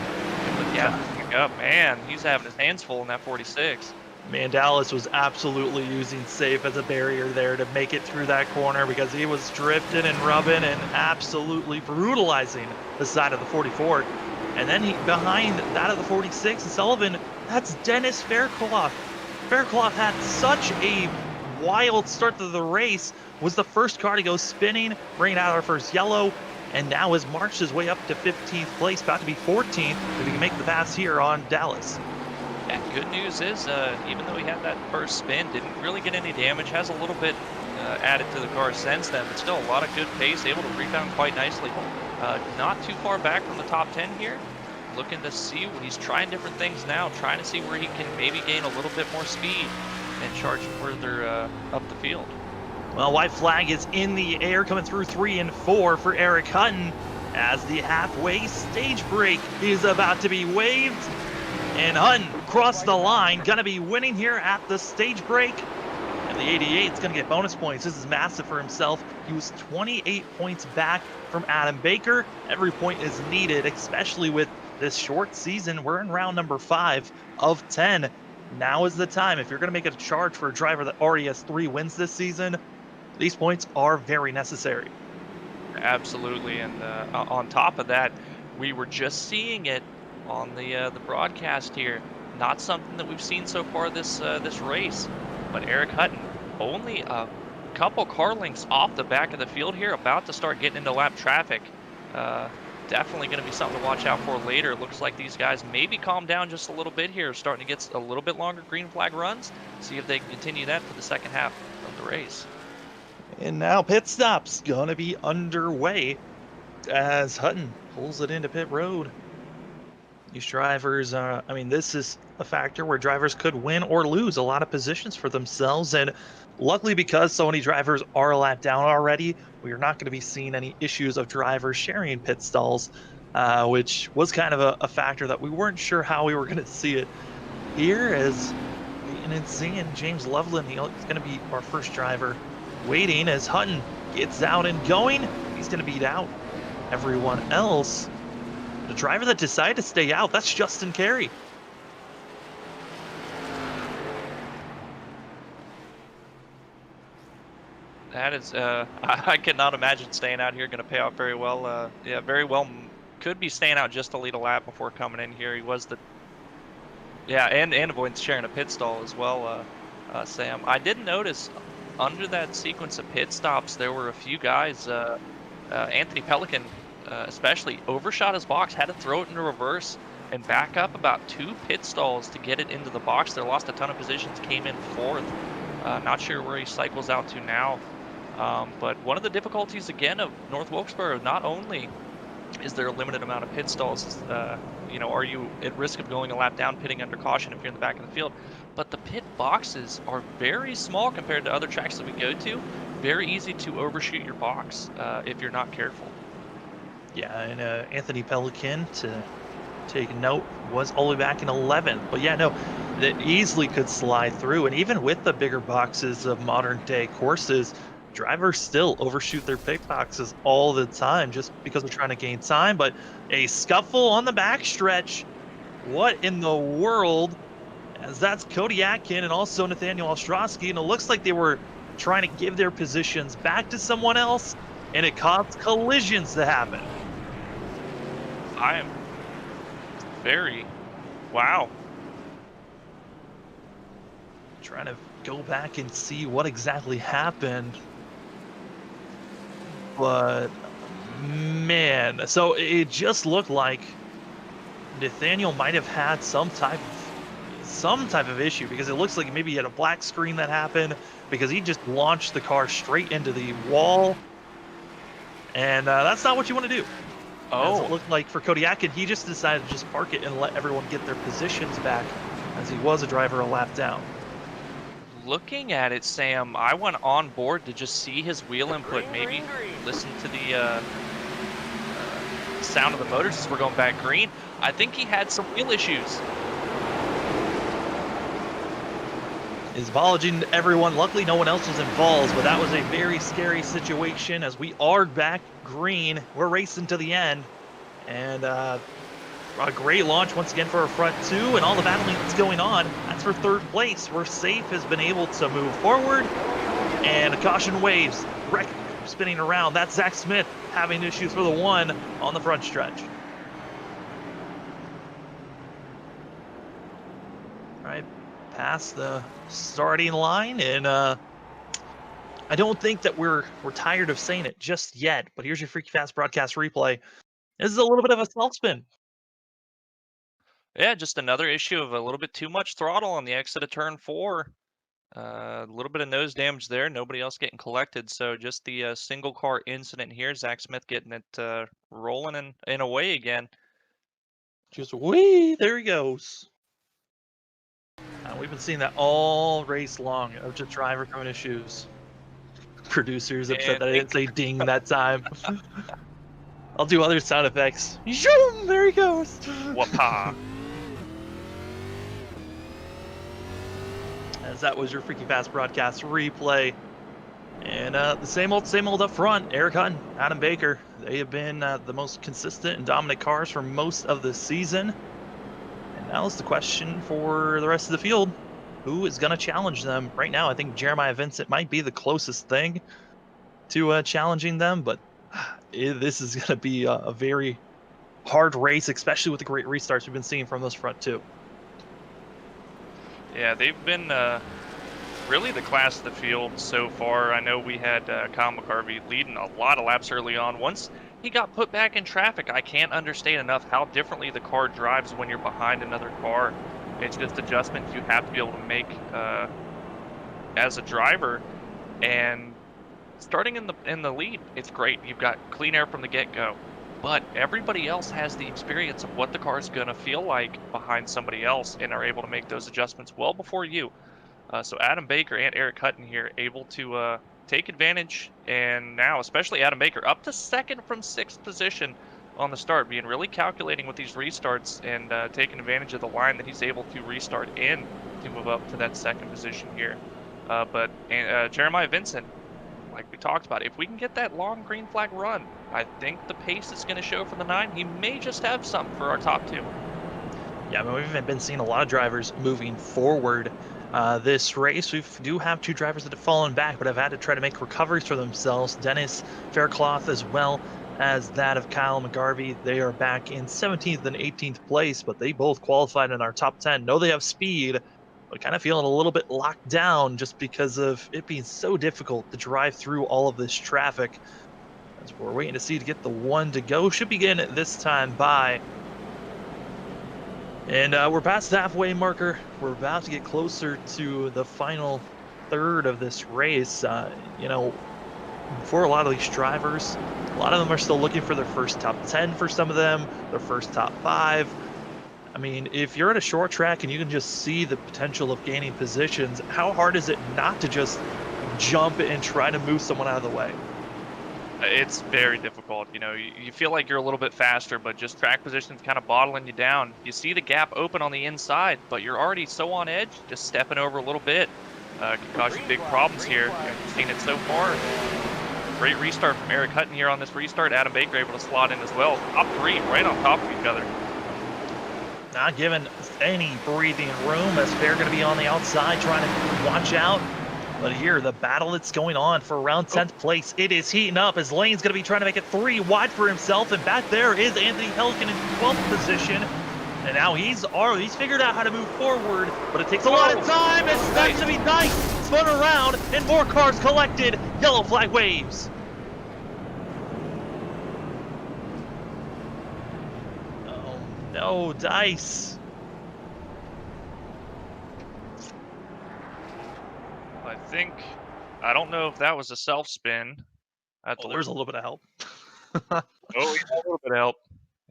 But yeah, pick up. Man, he's having his hands full in that 46.
Man, Dallas was absolutely using Safe as a barrier there to make it through that corner because he was drifting and rubbing and absolutely brutalizing the side of the 44. And then behind that of the 46, Sullivan, that's Dennis Faircloth. Faircloth had such a wild start to the race, was the first car to go spinning, bringing out our first yellow, and now has marched his way up to 15th place, about to be 14th, if he can make the pass here on Dallas.
Yeah, good news is, even though he had that first spin, didn't really get any damage, has a little bit added to the car since then, but still a lot of good pace, able to rebound quite nicely. Not too far back from the top 10 here. Looking to see what he's trying different things now, trying to see where he can maybe gain a little bit more speed and charge further up the field.
Well, white flag is in the air coming through 3 and 4 for Eric Hutton as the halfway stage break is about to be waved. And Hutton crossed the line, gonna be winning here at the stage break. And the 88 is gonna get bonus points. This is massive for himself. He was 28 points back from Adam Baker. Every point is needed, especially with this short season. We're in round number 5 of 10. Now is the time. If you're gonna make a charge for a driver that already has 3 wins this season, these points are very necessary.
Absolutely, and on top of that, we were just seeing it on the broadcast here. Not something that we've seen so far this race, but Eric Hutton only a couple car lengths off the back of the field here, about to start getting into lap traffic. Definitely going to be something to watch out for later. Looks like these guys maybe calm down just a little bit here, starting to get a little bit longer green flag runs. See if they can continue that for the second half of the race.
And now pit stop's gonna be underway as Hutton pulls it into pit road. These drivers, I mean, this is a factor where drivers could win or lose a lot of positions for themselves. And luckily, because so many drivers are a lap down already, we are not going to be seeing any issues of drivers sharing pit stalls, which was kind of a factor that we weren't sure how we were going to see it here. As and seeing James Loveland, he's going to be our first driver waiting as Hutton gets out and going. He's going to beat out everyone else. The driver that decided to stay out, that's Justin Carey.
That is, I cannot imagine staying out here going to pay off very well. Yeah, very well could be staying out just to lead a lap before coming in here. He was the, yeah, and avoiding sharing a pit stall as well, Sam. I did notice under that sequence of pit stops, there were a few guys, Anthony Pelican especially, overshot his box, had to throw it into reverse and back up about 2 pit stalls to get it into the box. They lost a ton of positions, came in 4th. Not sure where he cycles out to now. But one of the difficulties, again, of North Wilkesboro, not only is there a limited amount of pit stalls, you know, are you at risk of going a lap down, pitting under caution if you're in the back of the field, but the pit boxes are very small compared to other tracks that we go to. Very easy to overshoot your box if you're not careful.
Yeah, and Anthony Pelican, to take note, was all the way back in 11th. But yeah, no, that easily could slide through. And even with the bigger boxes of modern day courses, drivers still overshoot their pit boxes all the time just because they're trying to gain time. But a scuffle on the backstretch. What in the world? As that's Cody Atkin and also Nathaniel Ostrowski. And it looks like they were trying to give their positions back to someone else, and it caused collisions to happen.
I am very, Wow.
Trying to go back and see what exactly happened. But man, so it just looked like Nathaniel might have had some type of issue, because it looks like maybe he had a black screen that happened, because he just launched the car straight into the wall, and that's not what you want to do. As it
Oh,
looked like for Kodiak, and he just decided to just park it and let everyone get their positions back, as he was a driver a lap down.
looking at it, Sam, I went on board to just see his wheel input, maybe listen to the sound of the motors as we're going back green. I think he had some wheel issues.
Is apologizing to everyone. Luckily, no one else was involved, but that was a very scary situation as we are back green. We're racing to the end, and a great launch once again for our front two, and all the battling that's going on. That's for third place, where Safe has been able to move forward, and a caution waves. Wreck spinning around. That's Zach Smith having issues for the one on the front stretch. All right, past the starting line, and I don't think that we're tired of saying it just yet, but here's your Freaky Fast broadcast replay. This is a little bit of a self spin.
Yeah, just another issue of a little bit too much throttle on the exit of turn 4. A little bit of nose damage there. Nobody else getting collected. So just the single car incident here. Zach Smith getting it rolling and away again.
Just wee, there he goes. We've been seeing that all race long of just driver coming issues. Producers upset
And
that I
they
didn't say ding that time. I'll do other sound effects. Zoom, there he goes.
whoop-ha.
As that was your Freaky Fast broadcast replay. And the same old up front. Eric Hutton, Adam Baker. They have been the most consistent and dominant cars for most of the season. And now is the question for the rest of the field. Who is going to challenge them? Right now, I think Jeremiah Vincent might be the closest thing to challenging them. But this is going to be a very hard race, especially with the great restarts we've been seeing from those front two.
Yeah, they've been really the class of the field so far. I know we had Kyle McCarvey leading a lot of laps early on. Once he got put back in traffic, I can't understand enough how differently the car drives when you're behind another car. It's just adjustments you have to be able to make as a driver. And starting in the lead, it's great. You've got clean air from the get-go. But everybody else has the experience of what the car is going to feel like behind somebody else and are able to make those adjustments well before you. So Adam Baker and Eric Hutton here able to take advantage, and now especially Adam Baker up to second from 6th position on the start, being really calculating with these restarts and taking advantage of the line that he's able to restart in to move up to that 2nd position here. But Jeremiah Vincent, like we talked about, if we can get that long green flag run, I think the pace is going to show for the 9. He may just have some for our top 2.
Yeah, I mean, we've been seeing a lot of drivers moving forward this race. We do have 2 drivers that have fallen back, but have had to try to make recoveries for themselves. Dennis Faircloth, as well as that of Kyle McGarvey. They are back in 17th and 18th place, but they both qualified in our top 10. Know they have speed, but kind of feeling a little bit locked down just because of it being so difficult to drive through all of this traffic. As we're waiting to see to get the 1 to go. Should begin this time by. And we're past the halfway marker. We're about to get closer to the final third of this race. You know, for a lot of these drivers, a lot of them are still looking for their first top 10 for some of them, their first top 5. I mean, if you're at a short track and you can just see the potential of gaining positions, how hard is it not to just jump and try to move someone out of the way?
It's very difficult. You know, you feel like you're a little bit faster, but just track position's kind of bottling you down. You see the gap open on the inside, but you're already so on edge, just stepping over a little bit can cause you big problems here. You've seen it so far. Great restart from Eric Hutton here on this restart. Adam Baker able to slot in as well. Top 3 right on top of each other.
Not given any breathing room, as they're going to be on the outside trying to watch out. But here, the battle that's going on for around 10th place, it is heating up as Lane's going to be trying to make it 3 wide for himself. And back there is Anthony Pelican in 12th position. And now he's figured out how to move forward, but it takes a lot of time. It's that's to be nice. Spun around, and more cars collected. Yellow flag waves. Oh no, Dice.
I don't know if that was a self-spin.
There's a little bit of help.
Oh, yeah, a little bit of help.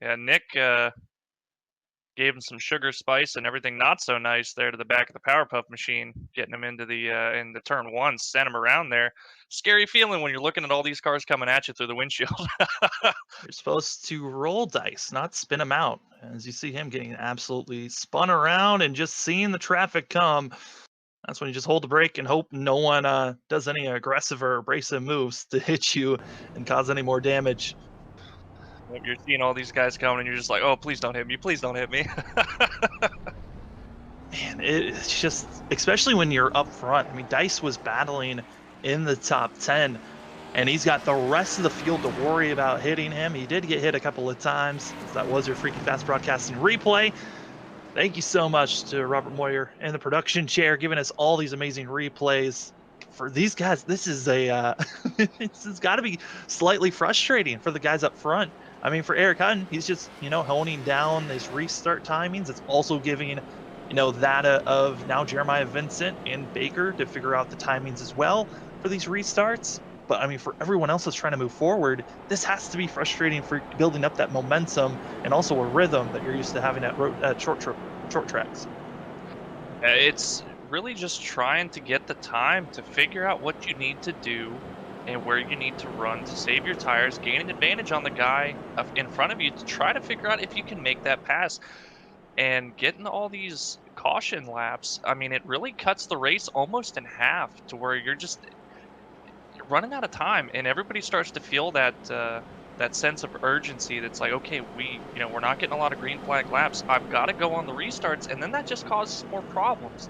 Yeah, Nick gave him some sugar spice and everything not so nice there to the back of the Power Puff machine, getting him into the turn one, sent him around there. Scary feeling when you're looking at all these cars coming at you through the windshield.
You're supposed to roll dice, not spin them out. As you see him getting absolutely spun around and just seeing the traffic come, that's when you just hold the brake and hope no one does any aggressive or abrasive moves to hit you and cause any more damage.
You're seeing all these guys coming, and you're just like, "Oh, please don't hit me! Please don't hit me!"
Man, it's just, especially when you're up front. I mean, Dice was battling in the top 10, and he's got the rest of the field to worry about hitting him. He did get hit a couple of times. That was your Freaky Fast Broadcasting replay. Thank you so much to Robert Moyer and the production chair giving us all these amazing replays. For these guys, this is this has got to be slightly frustrating for the guys up front. I mean, for Eric Hutton, he's just, honing down his restart timings. It's also giving, that of now Jeremiah Vincent and Baker to figure out the timings as well for these restarts. But I mean, for everyone else that's trying to move forward, this has to be frustrating for building up that momentum and also a rhythm that you're used to having at short tracks.
It's really just trying to get the time to figure out what you need to do and where you need to run to save your tires, gain an advantage on the guy in front of you to try to figure out if you can make that pass. And getting all these caution laps, I mean, it really cuts the race almost in half to where you're running out of time, and everybody starts to feel that sense of urgency. That's like, okay, we're not getting a lot of green flag laps. I've got to go on the restarts, and then that just causes more problems.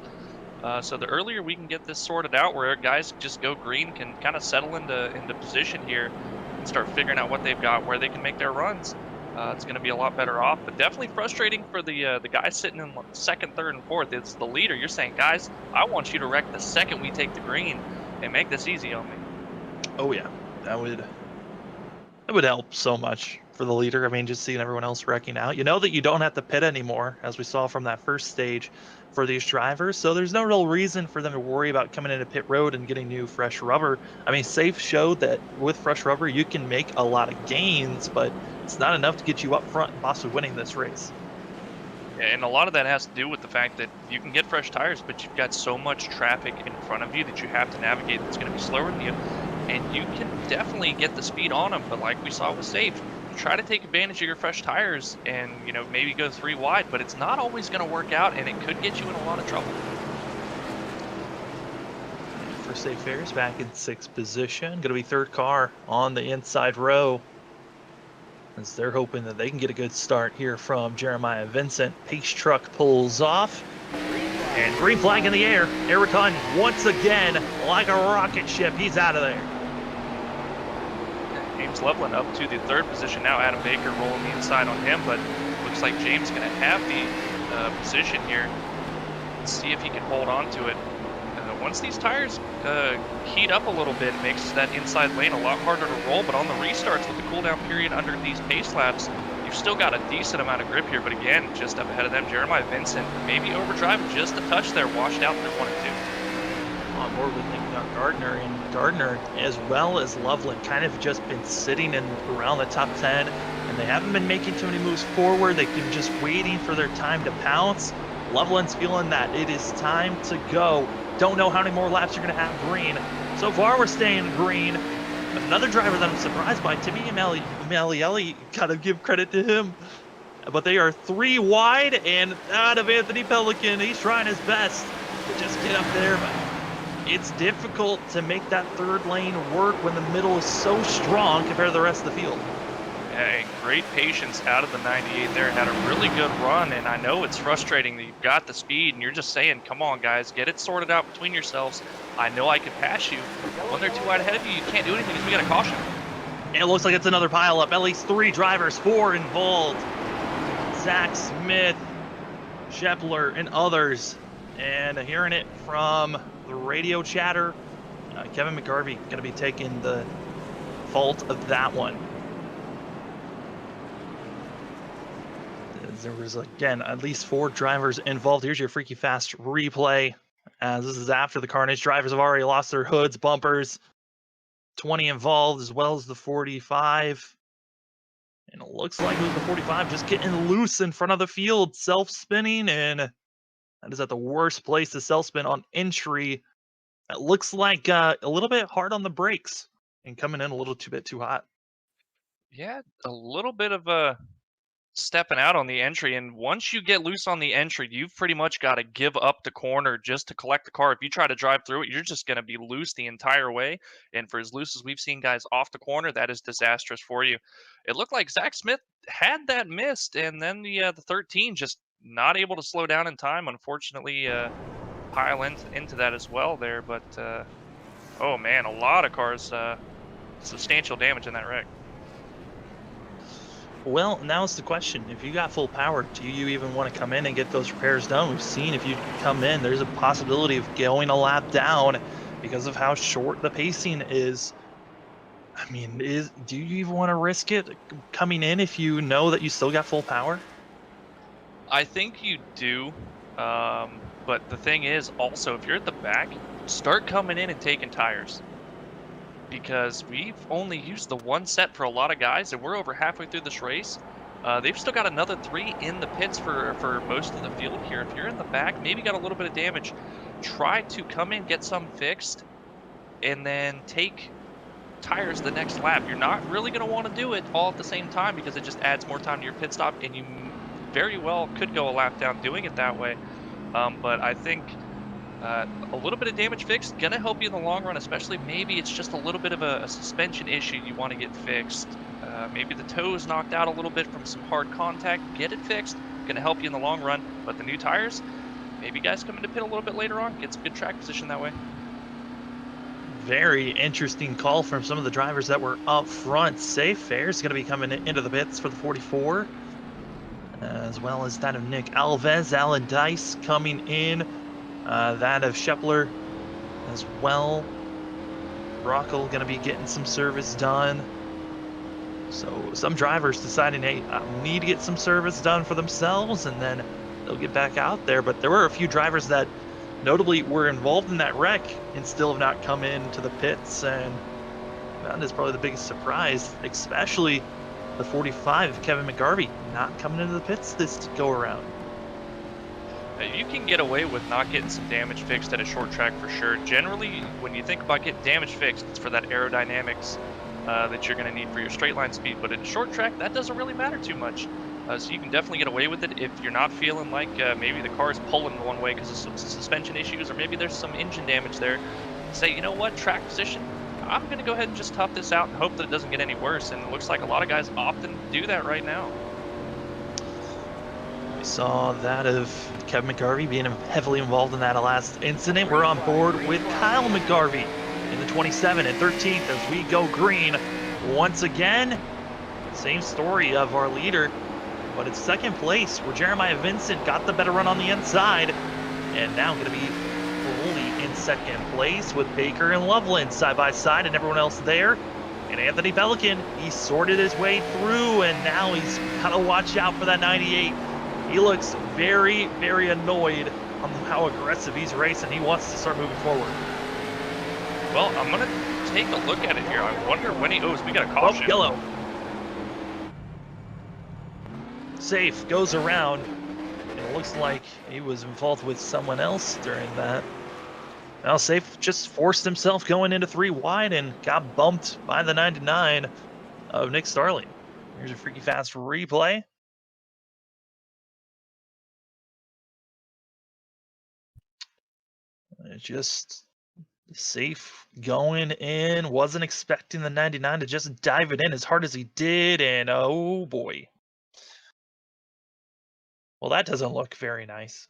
So the earlier we can get this sorted out, where guys just go green, can kind of settle into position here, and start figuring out what they've got, where they can make their runs. It's going to be a lot better off, but definitely frustrating for the guys sitting in second, third, and fourth. It's the leader. You're saying, guys, I want you to wreck the second we take the green and make this easy on me.
Oh yeah, that would help so much for the leader. I mean, just seeing everyone else wrecking out. You know that you don't have to pit anymore, as we saw from that first stage for these drivers. So there's no real reason for them to worry about coming into pit road and getting new fresh rubber. I mean, Safe showed that with fresh rubber, you can make a lot of gains, but it's not enough to get you up front and possibly winning this race.
And a lot of that has to do with the fact that you can get fresh tires, but you've got so much traffic in front of you that you have to navigate that's going to be slower than you. And you can definitely get the speed on them, but like we saw with Safe, try to take advantage of your fresh tires and, maybe go 3 wide, but it's not always going to work out, and it could get you in a lot of trouble.
For Safe Airs back in 6th position, going to be third car on the inside row, as they're hoping that they can get a good start here from Jeremiah Vincent. Pace truck pulls off, and green flag in the air. Eric Hunt once again, like a rocket ship, he's out of there.
James Loveland up to the 3rd position now. Adam Baker rolling the inside on him, but looks like James going to have the position here. Let's see if he can hold on to it. Once these tires heat up a little bit, it makes that inside lane a lot harder to roll, but on the restarts with the cooldown period under these pace laps, you've still got a decent amount of grip here, but again, just up ahead of them, Jeremiah Vincent, maybe overdriving just a touch there, washed out through 1 and 2.
On board with Nick Gardner, and Gardner, as well as Loveland, kind of just been sitting in around the top 10, and they haven't been making too many moves forward. They've been just waiting for their time to pounce. Loveland's feeling that it is time to go. Don't know how many more laps you're going to have green. So far, we're staying green. Another driver that I'm surprised by, Timmy Malielli, gotta give credit to him. But they are 3 wide, and out of Anthony Pelican, he's trying his best to just get up there, but it's difficult to make that 3rd lane work when the middle is so strong compared to the rest of the field.
Hey, great patience out of the 98 there. Had a really good run, and I know it's frustrating that you've got the speed, and you're just saying, come on, guys, get it sorted out between yourselves. I know I can pass you. When they're 2 wide ahead of you, you can't do anything because we got a caution.
It looks like it's another pileup. At least 3 drivers, 4 involved. Zach Smith Shepler, and others. And hearing it from the radio chatter, Kevin McGarvey going to be taking the fault of that one. There was, again, at least 4 drivers involved. Here's your Freaky Fast replay. As this is after the carnage. Drivers have already lost their hoods, bumpers. 20 involved, as well as the 45. And it looks like it was the 45 just getting loose in front of the field, self-spinning, and that is at the worst place to self-spin on entry. It looks like a little bit hard on the brakes and coming in a little bit too hot.
Yeah, a little bit of a stepping out on the entry, and once you get loose on the entry, you've pretty much got to give up the corner just to collect the car. If you try to drive through it, you're just going to be loose the entire way, and for as loose as we've seen guys off the corner, that is disastrous for you. It looked like Zach Smith had that missed, and then the 13 just not able to slow down in time, unfortunately. Pile into that as well there, but oh man, a lot of cars, substantial damage in that wreck.
Well, now it's the question. If you got full power, do you even want to come in and get those repairs done? We've seen if you come in, there's a possibility of going a lap down because of how short the pacing is. I mean, do you even want to risk it coming in if you know that you still got full power?
I think you do, but the thing is also, if you're at the back, start coming in and taking tires. Because we've only used the one set for a lot of guys, and we're over halfway through this race. They've still got another 3 in the pits for most of the field here. If you're in the back, maybe got a little bit of damage, try to come in, get some fixed, and then take tires the next lap. You're not really going to want to do it all at the same time because it just adds more time to your pit stop, and you very well could go a lap down doing it that way. But I think a little bit of damage fixed gonna help you in the long run, especially maybe it's just a little bit of a suspension issue you want to get fixed. Maybe the toes knocked out a little bit from some hard contact. Get it fixed. Gonna help you in the long run. But the new tires, maybe guys come into pit a little bit later on, get some good track position that way.
Very interesting call from some of the drivers that were up front. Safe Fair's going to be coming into the pits for the 44, as well as that of Nick Alves. Alan Dice coming in, that of Shepler as well. Rockel going to be getting some service done. So some drivers deciding, hey, I need to get some service done for themselves, and then they'll get back out there. But there were a few drivers that notably were involved in that wreck and still have not come into the pits, and that is probably the biggest surprise, especially the 45, Kevin McGarvey, not coming into the pits this go around.
You can get away with not getting some damage fixed at a short track for sure. Generally, when you think about getting damage fixed, it's for that aerodynamics that you're going to need for your straight line speed. But in a short track, that doesn't really matter too much. So you can definitely get away with it if you're not feeling like maybe the car is pulling one way because of some suspension issues, or maybe there's some engine damage there. Say, you know what, track position, I'm going to go ahead and just tough this out and hope that it doesn't get any worse. And it looks like a lot of guys often do that right now.
We saw that of Kevin McGarvey being heavily involved in that last incident. We're on board with Kyle McGarvey in the 27 and 13th as we go green once again. Same story of our leader, but it's second place where Jeremiah Vincent got the better run on the inside, and now going to be fully in second place with Baker and Loveland side by side and everyone else there. And Anthony Pelican, he sorted his way through, and now he's got to watch out for that 98. He looks very, very annoyed on how aggressive he's racing. He wants to start moving forward.
Well, I'm going to take a look at it here. I wonder when he... Oh, we got a caution.
Oh, yellow. Safe goes around. It looks like he was involved with someone else during that. Now Safe just forced himself going into 3 wide and got bumped by the 99 of Nick Starling. Here's a Freaky Fast replay. Just Safe going in. Wasn't expecting the 99 to just dive it in as hard as he did, and oh boy. Well, that doesn't look very nice.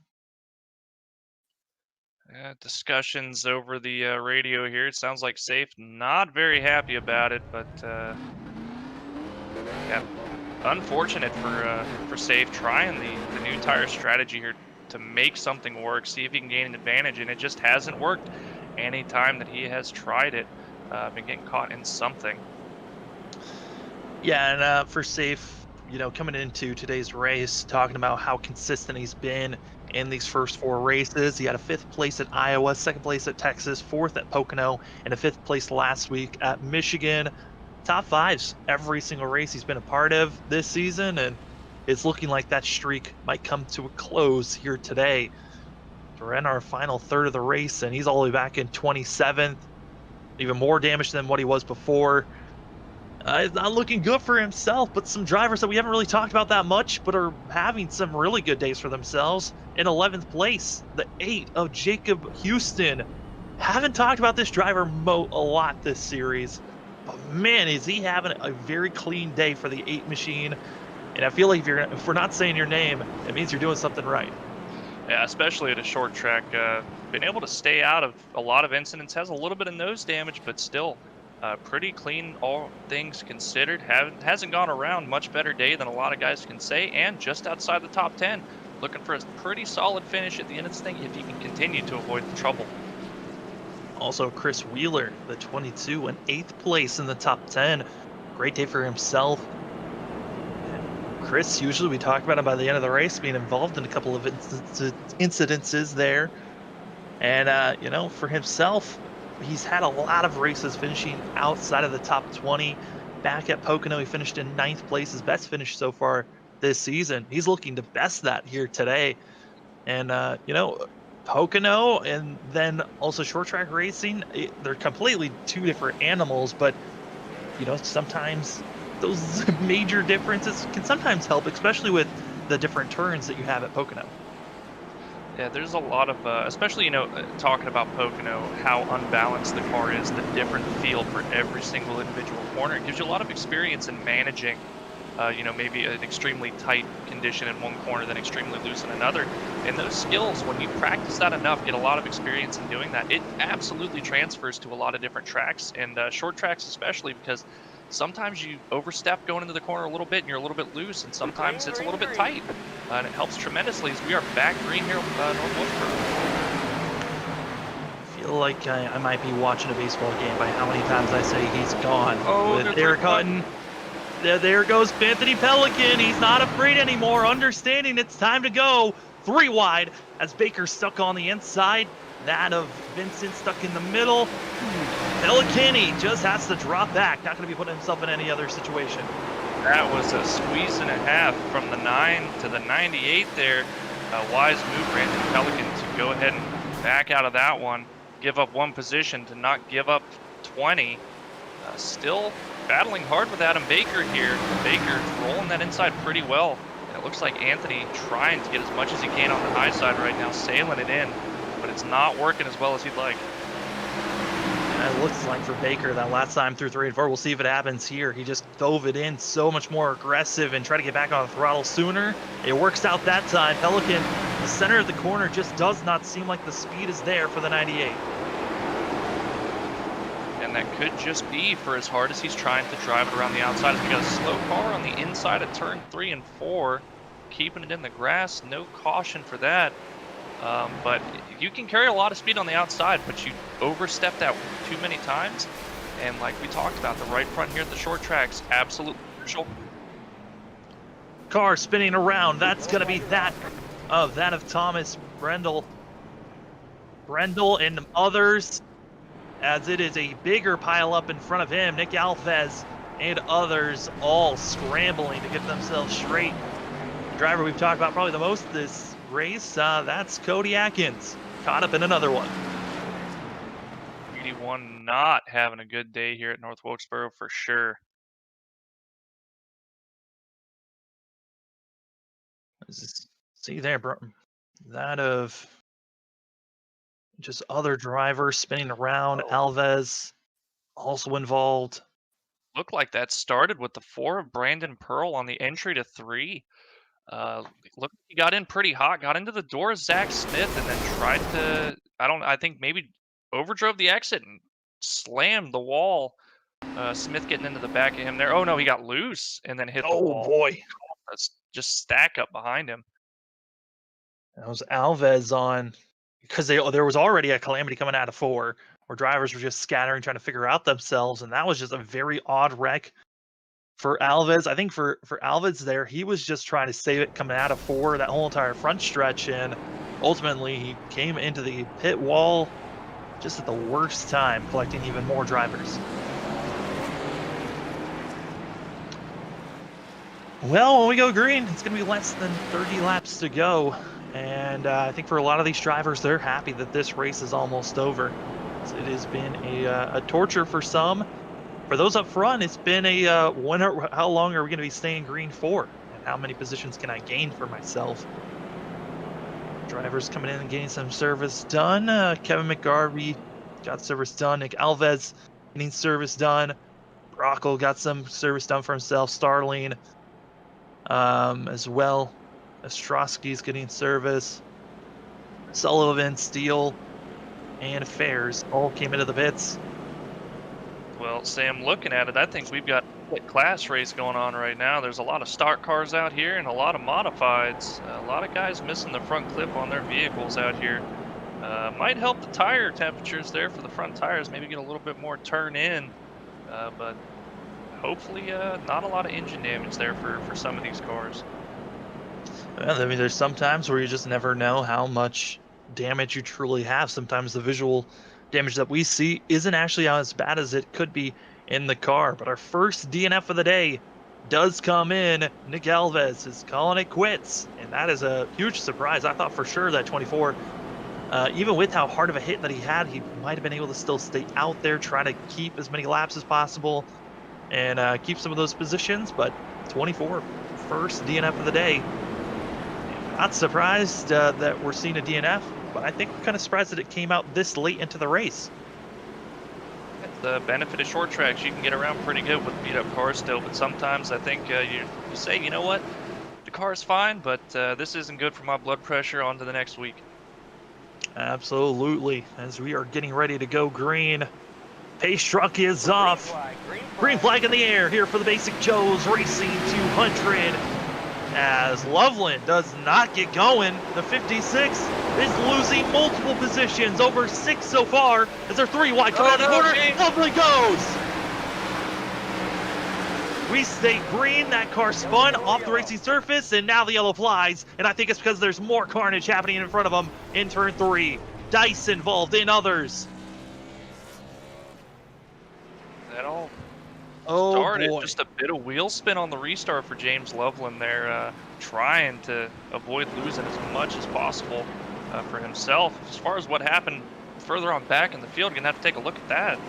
Discussions over the radio here. It sounds like Safe not very happy about it, but yeah, unfortunate for Safe trying the new tire strategy here. to make something work, see if he can gain an advantage, and it just hasn't worked any time that he has tried it. Been getting caught in something.
Yeah, and for safe, coming into today's race, talking about how consistent he's been in these first four races. He had a fifth place at Iowa, second place at Texas, fourth at Pocono, and a fifth place last week at Michigan. Top fives every single race he's been a part of this season, and it's looking like that streak might come to a close here today. We're in our final third of the race, and he's all the way back in 27th, even more damage than what he was before. It's not looking good for himself, but some drivers that we haven't really talked about that much, but are having some really good days for themselves. In 11th place, the 8 of Jacob Houston. Haven't talked about this driver a lot this series, but man, is he having a very clean day for the 8 machine. And I feel like if we're not saying your name, it means you're doing something right.
Yeah, especially at a short track. Been able to stay out of a lot of incidents. Has a little bit of nose damage, but still pretty clean, all things considered. Hasn't gone around. Much better day than a lot of guys can say, and just outside the top 10. Looking for a pretty solid finish at the end of this thing if he can continue to avoid the trouble.
Also, Chris Wheeler, the 22, in 8th place in the top 10. Great day for himself. Chris, usually we talk about him by the end of the race, being involved in a couple of incidences there. And, for himself, he's had a lot of races finishing outside of the top 20. Back at Pocono, he finished in 9th place, his best finish so far this season. He's looking to best that here today. And, Pocono and then also short track racing, they're completely two different animals, but, sometimes those major differences can sometimes help, especially with the different turns that you have at Pocono.
Yeah, there's a lot of, especially, talking about Pocono, how unbalanced the car is, the different feel for every single individual corner. It gives you a lot of experience in managing, maybe an extremely tight condition in one corner, then extremely loose in another. And those skills, when you practice that enough, get a lot of experience in doing that, it absolutely transfers to a lot of different tracks, and short tracks especially, because sometimes you overstep going into the corner a little bit and you're a little bit loose, and sometimes it's a little bit tight. And it helps tremendously as we are back green here North Wilkesboro.
I feel like I might be watching a baseball game by how many times I say he's gone.
Oh,
With Eric Hutton. There goes Anthony Pelican. He's not afraid anymore, understanding it's time to go. 3 wide as Baker stuck on the inside. That of Vincent stuck in the middle. Pelican, he just has to drop back. Not going to be putting himself in any other situation.
That was a squeeze and a half from the 9 to the 98 there. A wise move for Anthony Pelican to go ahead and back out of that one. Give up 1 position to not give up 20. Still battling hard with Adam Baker here. Baker rolling that inside pretty well. And it looks like Anthony trying to get as much as he can on the high side right now, sailing it in. But it's not working as well as he'd like.
And it looks like for Baker that last time through 3 and 4. We'll see if it happens here. He just dove it in so much more aggressive and try to get back on the throttle sooner. It works out that time. Pelican, the center of the corner, just does not seem like the speed is there for the 98.
And that could just be for as hard as he's trying to drive it around the outside. As we got a slow car on the inside of turn 3 and 4, keeping it in the grass. No caution for that. But you can carry a lot of speed on the outside, but you overstep that too many times. And like we talked about, the right front here at the short tracks, absolutely crucial.
Car spinning around. That's going to be that of Thomas Brendel. Brendel and others, as it is a bigger pile up in front of him. Nick Alves and others all scrambling to get themselves straight. The driver we've talked about probably the most this race, that's Cody Atkins, caught up in another one.
81 not having a good day here at North Wilkesboro for sure.
See there, bro. That of just other drivers spinning around. Alves also involved.
Looked like that started with the 4 of Brandon Pearl on the entry to 3. Look, he got in pretty hot, got into the door of Zach Smith, and then tried to, I think maybe overdrove the exit and slammed the wall. Smith getting into the back of him there. Oh no, he got loose and then hit the wall.
Oh boy.
That's just stack up behind him.
That was Alves on because there was already a calamity coming out of 4 where drivers were just scattering, trying to figure out themselves, and that was just a very odd wreck for Alves. I think for Alves there, he was just trying to save it coming out of 4 that whole entire front stretch, and ultimately he came into the pit wall just at the worst time, collecting even more drivers. Well, when we go green, it's going to be less than 30 laps to go. And I think for a lot of these drivers, they're happy that this race is almost over. It has been a torture for some. For those up front, it's been how long are we going to be staying green for? And how many positions can I gain for myself? Drivers coming in and getting some service done. Kevin McGarvey got service done. Nick Alves getting service done. Brockle got some service done for himself. Starling as well. Ostrowski's getting service. Sullivan, Steele, and Fairs all came into the pits.
Well, Sam, looking at it, I think we've got a class race going on right now. There's a lot of stock cars out here and a lot of modifieds. A lot of guys missing the front clip on their vehicles out here. Might help the tire temperatures there for the front tires. Maybe get a little bit more turn in. But hopefully not a lot of engine damage there for some of these cars.
Well, I mean, there's some times where you just never know how much damage you truly have. Sometimes the visual damage that we see isn't actually as bad as it could be in the car. But our first DNF of the day does come in. Nick Alves is calling it quits, and that is a huge surprise. I thought for sure that 24, even with how hard of a hit that he had, he might have been able to still stay out there, trying to keep as many laps as possible and keep some of those positions. But 24, first DNF of the day. Not surprised that we're seeing a DNF, but I think we're kind of surprised that it came out this late into the race.
The benefit of short tracks, you can get around pretty good with beat up cars still, but sometimes I think you say, you know what, the car's fine, but this isn't good for my blood pressure. On to the next week.
Absolutely. As we are getting ready to go green, pace truck is off. Green flag in the air here for the Basic Joe's Racing 200. As Loveland does not get going, the 56 is losing multiple positions, over 6 so far, as they're 3 wide coming out the corner. Loveland goes! We stay green, that car spun off the racing surface, and now the yellow flies, and I think it's because there's more carnage happening in front of them in turn 3. Dice involved in others.
That all
started.
Boy. Just a bit of wheel spin on the restart for James Loveland there, trying to avoid losing as much as possible for himself. As far as what happened further on back in the field, you're going to have to take a look at that.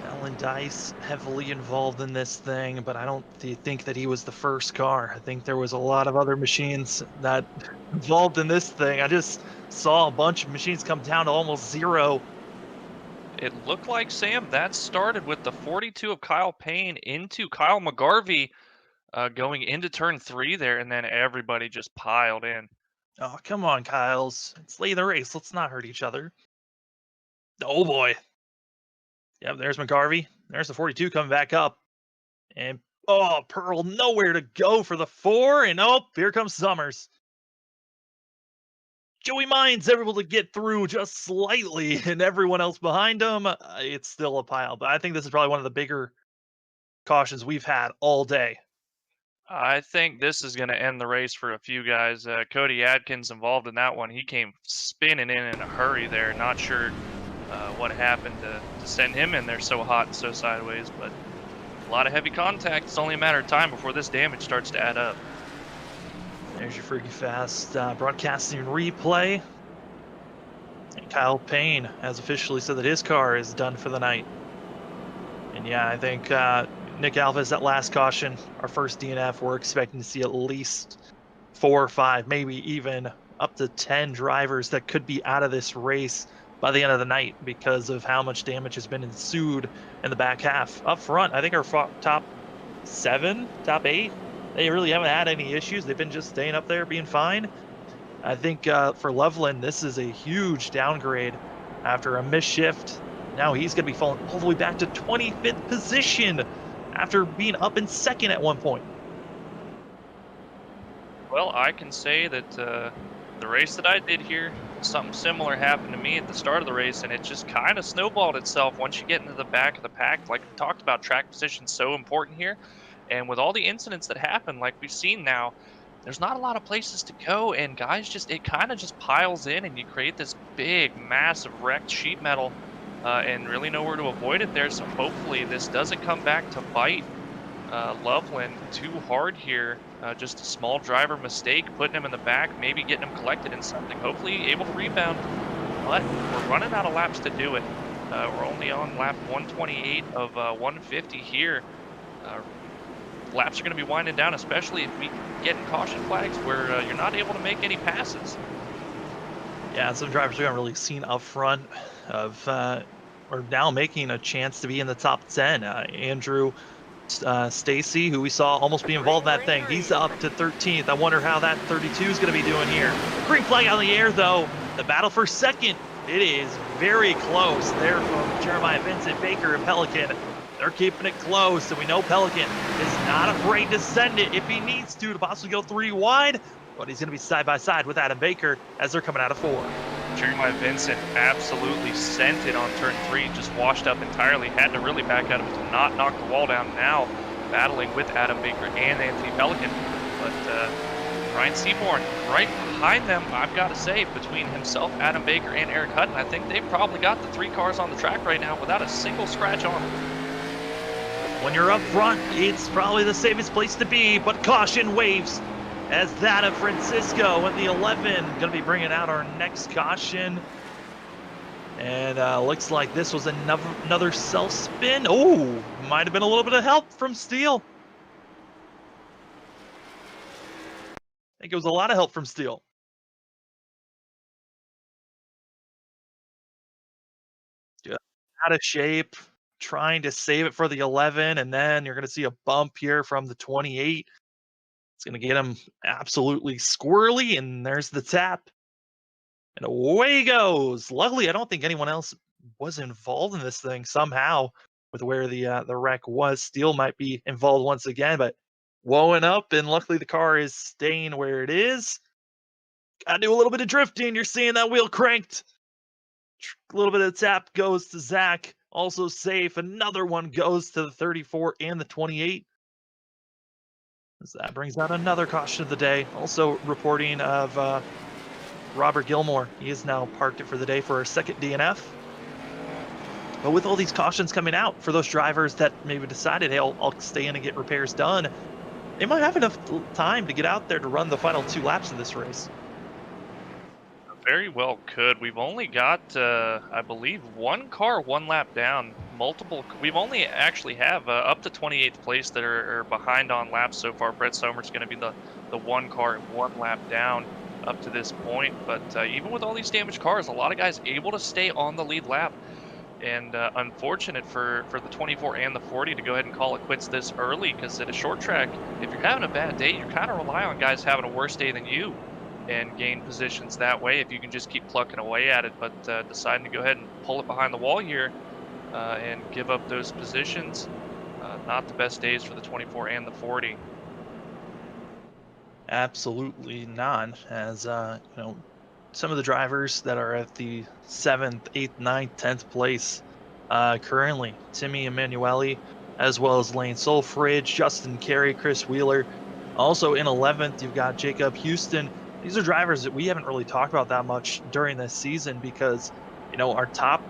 Alan Dice heavily involved in this thing, but I don't think that he was the first car. I think there was a lot of other machines that involved in this thing. I just saw a bunch of machines come down to almost 0.
It looked like, Sam, that started with the 42 of Kyle Payne into Kyle McGarvey going into turn 3 there, and then everybody just piled in.
Oh, come on, Kyles. It's late in the race. Let's not hurt each other. Oh, boy. Yep, there's McGarvey. There's the 42 coming back up. And, oh, Pearl, nowhere to go for the 4. And, oh, here comes Summers. Joey Mines able to get through just slightly, and everyone else behind him, it's still a pile. But I think this is probably one of the bigger cautions we've had all day.
I think this is going to end the race for a few guys. Cody Adkins involved in that one. He came spinning in a hurry there. Not sure what happened to send him in there so hot and so sideways, but a lot of heavy contact. It's only a matter of time before this damage starts to add up.
There's your Freaky Fast broadcasting replay. And Kyle Payne has officially said that his car is done for the night. And yeah, I think Nick Alves, that last caution, our first DNF, we're expecting to see at least 4 or 5, maybe even up to 10 drivers that could be out of this race by the end of the night because of how much damage has been ensued in the back half. Up front, I think our top 7, top 8, they really haven't had any issues. They've been just staying up there, being fine. I think for Loveland, this is a huge downgrade after a missed shift. Now he's going to be falling all the way back to 25th position after being up in 2nd at one point.
Well, I can say that the race that I did here, something similar happened to me at the start of the race, and it just kind of snowballed itself once you get into the back of the pack. Like we talked about, track position so important here, and with all the incidents that happen, like we've seen now, there's not a lot of places to go, and guys just it kind of just piles in, and you create this big, massive wrecked sheet metal, and really nowhere to avoid it there. So hopefully this doesn't come back to bite Loveland too hard here. Just a small driver mistake, putting him in the back, maybe getting him collected in something. Hopefully able to rebound, but we're running out of laps to do it. We're only on lap 128 of 150 here. Laps are going to be winding down, especially if we get in caution flags where you're not able to make any passes.
Yeah, some drivers we haven't really seen up front of are now making a chance to be in the top 10. Andrew Stacy, who we saw almost be involved in that thing, he's up to 13th. I wonder how that 32 is going to be doing here. Green flag on the air, though. The battle for second, it is very close there from Jeremiah Vincent, Baker, and Pelican. They're keeping it close, and we know Pelican is not afraid to send it if he needs to possibly go 3 wide, but he's going to be side by side with Adam Baker as they're coming out of 4.
Jeremiah Vincent absolutely sent it on turn 3, just washed up entirely, had to really back out of it to not knock the wall down. Now battling with Adam Baker and Anthony Pelican, but Ryan Seaborn right behind them. I've got to say, between himself, Adam Baker, and Eric Hutton, I think they've probably got the 3 cars on the track right now without a single scratch on them.
When you're up front, it's probably the safest place to be, but caution waves as that of Francisco and the 11 going to be bringing out our next caution. And looks like this was another self-spin. Oh, might have been a little bit of help from Steele. I think it was a lot of help from Steele. Just out of shape, trying to save it for the 11, and then you're going to see a bump here from the 28. It's going to get him absolutely squirrely, and there's the tap. And away he goes. Luckily, I don't think anyone else was involved in this thing somehow with where the wreck was. Steele might be involved once again, but woeing up, and luckily the car is staying where it is. Got to do a little bit of drifting. You're seeing that wheel cranked. A little bit of tap goes to Zach. Also safe. Another one goes to the 34 and the 28. As that brings out another caution of the day. Also reporting of Robert Gilmore. He is now parked it for the day for our second DNF. But with all these cautions coming out for those drivers that maybe decided, hey, I'll stay in and get repairs done, they might have enough time to get out there to run the final 2 laps of this race.
Very well could. We've only got, I believe, 1 car 1 lap down. We've only actually have up to 28th place that are behind on laps so far. Brett Somer's going to be the 1 car 1 lap down up to this point. But even with all these damaged cars, a lot of guys able to stay on the lead lap. And unfortunate for the 24 and the 40 to go ahead and call it quits this early, because at a short track, if you're having a bad day, you kind of rely on guys having a worse day than you and gain positions that way if you can just keep plucking away at it. But deciding to go ahead and pull it behind the wall here and give up those positions, not the best days for the 24 and the 40.
Absolutely not. As some of the drivers that are at the 7th, 8th, 9th, 10th place currently, Timmy Emanuele, as well as Lane Solfridge, Justin Carey, Chris Wheeler. Also in 11th, you've got Jacob Houston. These are drivers that we haven't really talked about that much during this season because, our top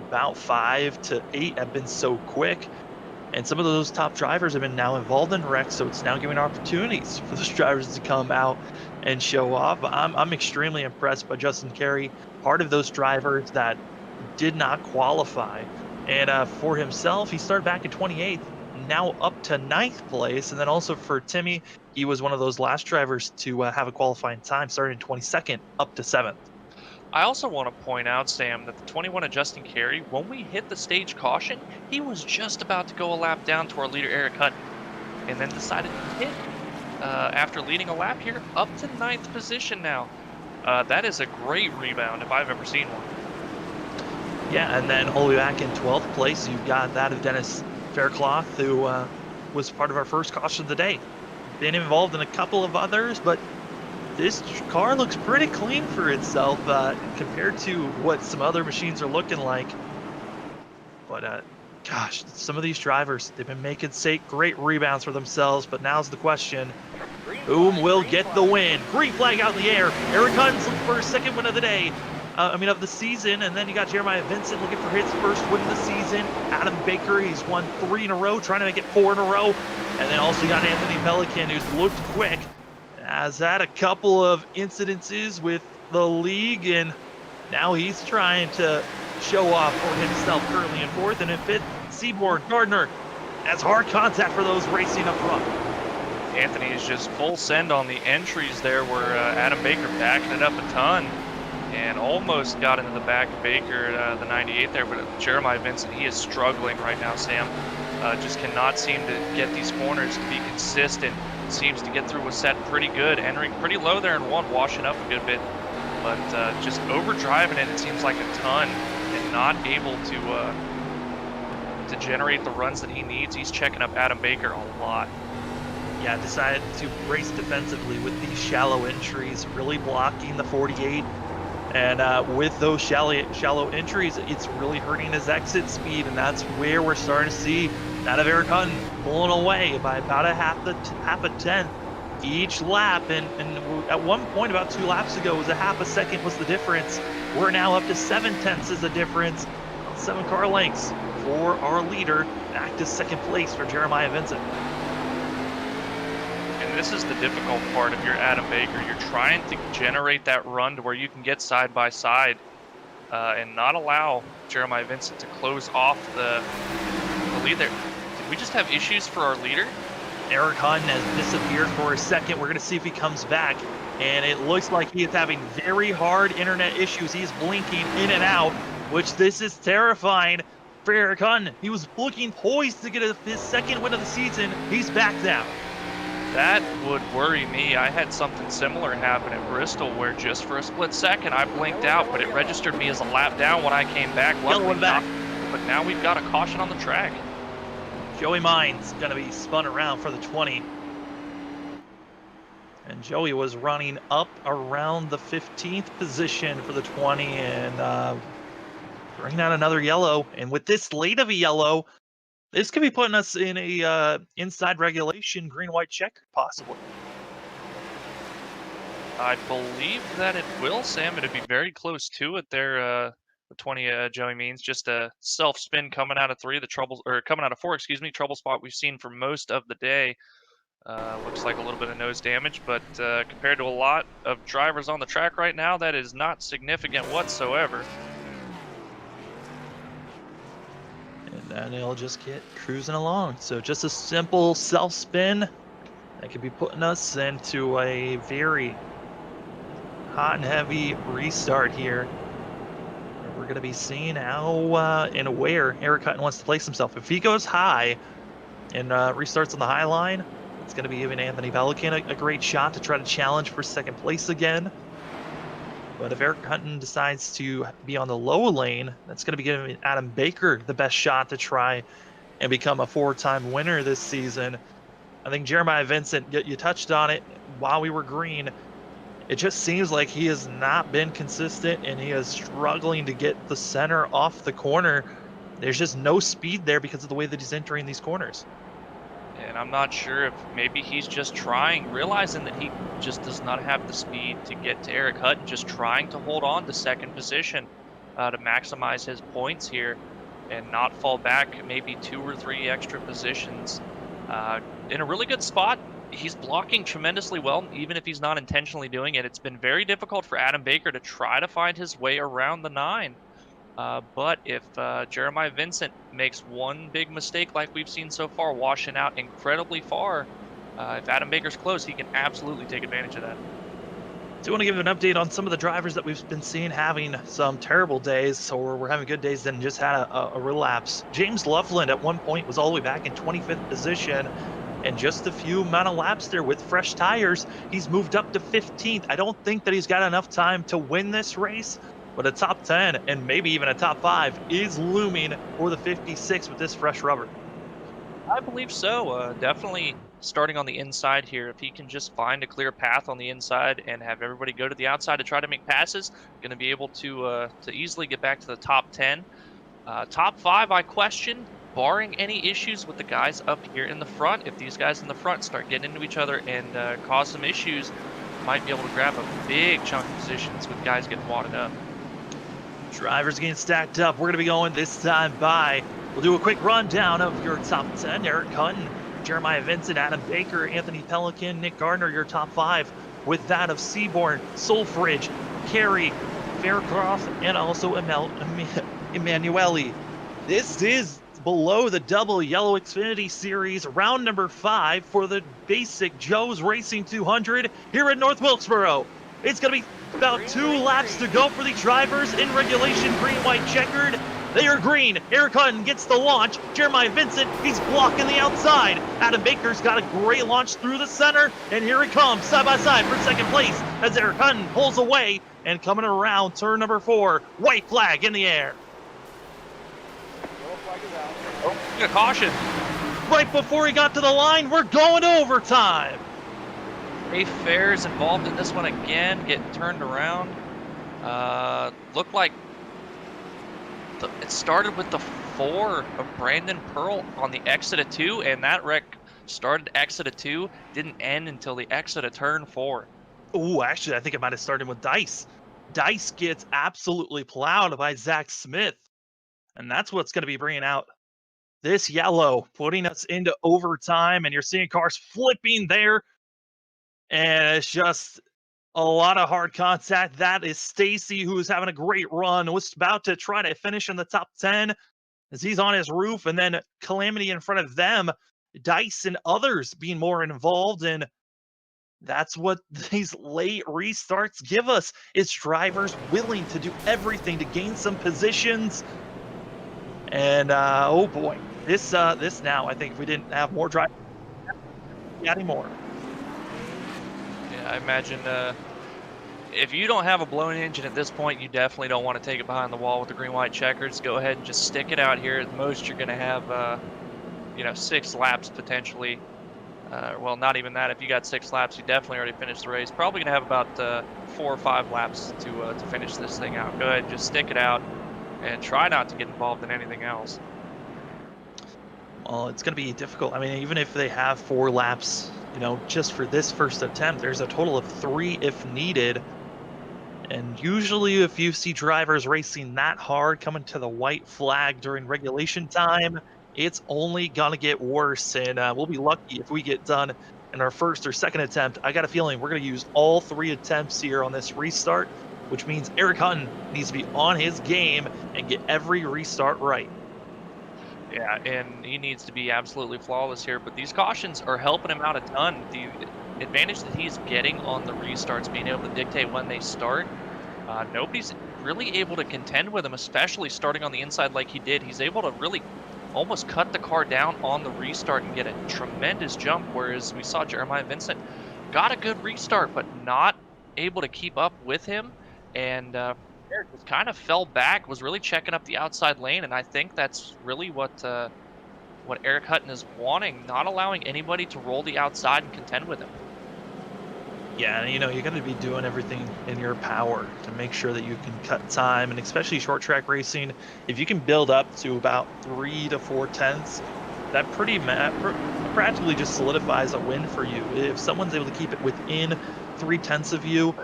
about 5 to 8 have been so quick. And some of those top drivers have been now involved in wrecks, so it's now giving opportunities for those drivers to come out and show off. I'm extremely impressed by Justin Carey, part of those drivers that did not qualify. And for himself, he started back in 28th, now up to 9th place. And then also for Timmy, he was one of those last drivers to have a qualifying time, starting in 22nd, up to 7th.
I also want to point out, Sam, that the 21 of Justin Carey, when we hit the stage caution, he was just about to go a lap down to our leader, Eric Hutton, and then decided to hit after leading a lap here, up to 9th position now. That is a great rebound if I've ever seen one.
Yeah, and then all the way back in 12th place, you've got that of Dennis Faircloth, who was part of our first caution of the day. Been involved in a couple of others, but this car looks pretty clean for itself compared to what some other machines are looking like. But gosh, some of these drivers, they've been making great rebounds for themselves, but now's the question. Whom will get the win? Green flag out in the air. Eric Hutton's looking for his second win of the day. Of the season. And then you got Jeremiah Vincent looking for his first win of the season. Adam Baker, he's won 3 in a row, trying to make it 4 in a row. And then also you got Anthony Pelican, who's looked quick. Has had a couple of incidences with the league, and now he's trying to show off for himself currently in 4th. And in 5th, Seaborn Gardner has hard contact for those racing up front.
Anthony is just full send on the entries there, where Adam Baker backing it up a ton and almost got into the back of Baker, the 98 there. But Jeremiah Vincent, he is struggling right now, Sam. Just cannot seem to get these corners to be consistent. Seems to get through a set pretty good, entering pretty low there in 1, washing up a good bit. But just overdriving it seems like a ton, and not able to generate the runs that he needs. He's checking up Adam Baker a lot.
Yeah, decided to race defensively with these shallow entries, really blocking the 48. And with those shallow entries, it's really hurting his exit speed, and that's where we're starting to see that of Eric Hutton pulling away by about half a tenth each lap. And at one point, about 2 laps ago, it was a half a second was the difference. We're now up to 7/10 is the difference, 7 car lengths for our leader, back to 2nd place for Jeremiah Vincent.
This is the difficult part if you're Adam Baker. You're trying to generate that run to where you can get side by side and not allow Jeremiah Vincent to close off the lead there. Did we just have issues for our leader?
Eric Hutton has disappeared for a second. We're going to see if he comes back. And it looks like he is having very hard internet issues. He's blinking in and out, which this is terrifying for Eric Hutton. He was looking poised to get his 2nd win of the season. He's back now.
That would worry me. I had something similar happen at Bristol, where just for a split second I blinked out, but it registered me as a lap down when I came back. Luckily not, but now we've got a caution on the track.
Joey Mines going to be spun around for the 20. And Joey was running up around the 15th position for the 20, and bringing out another yellow. And with this late of a yellow, this could be putting us in a inside regulation green-white check, possibly.
I believe that it will, Sam. It'd be very close to it there. The 20 Joey Means, just a self-spin coming out of 3, coming out of 4, excuse me, trouble spot we've seen for most of the day. Looks like a little bit of nose damage, but compared to a lot of drivers on the track right now, that is not significant whatsoever.
And he'll just get cruising along. So just a simple self-spin that could be putting us into a very hot and heavy restart here. We're going to be seeing how and where Eric Hutton wants to place himself. If he goes high and restarts on the high line, it's going to be giving Anthony Pelican a great shot to try to challenge for 2nd place again. But if Eric Hutton decides to be on the low lane, that's going to be giving Adam Baker the best shot to try and become a 4-time winner this season. I think Jeremiah Vincent, you touched on it while we were green. It just seems like he has not been consistent, and he is struggling to get the center off the corner. There's just no speed there because of the way that he's entering these corners.
And I'm not sure if maybe he's just realizing that he just does not have the speed to get to Eric Hutton, just trying to hold on to 2nd position to maximize his points here and not fall back maybe 2 or 3 extra positions. In a really good spot. He's blocking tremendously well, even if he's not intentionally doing it. It's been very difficult for Adam Baker to try to find his way around the 9. But if Jeremiah Vincent makes one big mistake like we've seen so far, washing out incredibly far, if Adam Baker's close, he can absolutely take advantage of that.
Do want to give an update on some of the drivers that we've been seeing having some terrible days, or we're having good days, then just had a relapse. James Loveland at one point was all the way back in 25th position, and just a few amount of laps there with fresh tires, he's moved up to 15th. I don't think that he's got enough time to win this race, but a top 10 and maybe even a top 5 is looming for the 56 with this fresh rubber.
I believe so. Definitely starting on the inside here. If he can just find a clear path on the inside and have everybody go to the outside to try to make passes, going to be able to easily get back to the top 10. Top 5, I question, barring any issues with the guys up here in the front. If these guys in the front start getting into each other and cause some issues, might be able to grab a big chunk of positions with guys getting wadded up.
Drivers getting stacked up. We're going to be going this time by. We'll do a quick rundown of your top 10. Eric Hutton, Jeremiah Vincent, Adam Baker, Anthony Pelican, Nick Gardner, your top 5, with that of Seaborn, Solfridge, Carey, Faircloth, and also Emanuele. This is below the double yellow Xfinity Series, round number 5 for the basic Joe's Racing 200 here in North Wilkesboro. It's going to be about 2 laps to go for the drivers in regulation green, white, checkered. They are green. Eric Hutton gets the launch. Jeremiah Vincent, he's blocking the outside. Adam Baker's got a great launch through the center. And here he comes, side by side for second place as Eric Hutton pulls away. And coming around turn number 4, white flag in the air.
Oh, a caution.
Right before he got to the line, we're going to overtime.
Ray Fair's involved in this one again, getting turned around. Looked like it started with the 4 of Brandon Pearl on the exit of 2, and that wreck started exit of 2, didn't end until the exit of turn 4.
Ooh, actually, I think it might have started with Dice. Dice gets absolutely plowed by Zach Smith, and that's what's going to be bringing out this yellow, putting us into overtime, and you're seeing cars flipping there, and it's just a lot of hard contact. That is Stacy, who's having a great run, was about to try to finish in the top 10 as he's on his roof, and then Calamity in front of them, Dice and others being more involved, and that's what these late restarts give us. It's drivers willing to do everything to gain some positions. And oh boy, this now, I think if we didn't have more drivers, anymore.
Yeah, I imagine if you don't have a blown engine at this point, you definitely don't want to take it behind the wall with the green, white checkers. Go ahead and just stick it out here. At most, you're going to have 6 laps potentially. Well, not even that. If you got 6 laps, you definitely already finished the race. Probably going to have about 4 or 5 laps to finish this thing out. Go ahead and just stick it out and try not to get involved in anything else.
Well, it's going to be difficult. I mean, even if they have 4 laps, just for this first attempt, there's a total of 3 if needed. And usually if you see drivers racing that hard coming to the white flag during regulation time, it's only going to get worse. And we'll be lucky if we get done in our first or second attempt. I got a feeling we're going to use all 3 attempts here on this restart, which means Eric Hutton needs to be on his game and get every restart right.
Yeah, and he needs to be absolutely flawless here, but these cautions are helping him out a ton. The advantage that he's getting on the restarts, being able to dictate when they start, nobody's really able to contend with him, especially starting on the inside like he did. He's able to really almost cut the car down on the restart and get a tremendous jump, whereas we saw Jeremiah Vincent got a good restart, but not able to keep up with him, and just kind of fell back, was really checking up the outside lane, and I think that's really what Eric Hutton is wanting, not allowing anybody to roll the outside and contend with him.
Yeah, you got to be doing everything in your power to make sure that you can cut time, and especially short track racing, if you can build up to about 3 to 4 tenths, that practically just solidifies a win for you. If someone's able to keep it within 3 tenths of you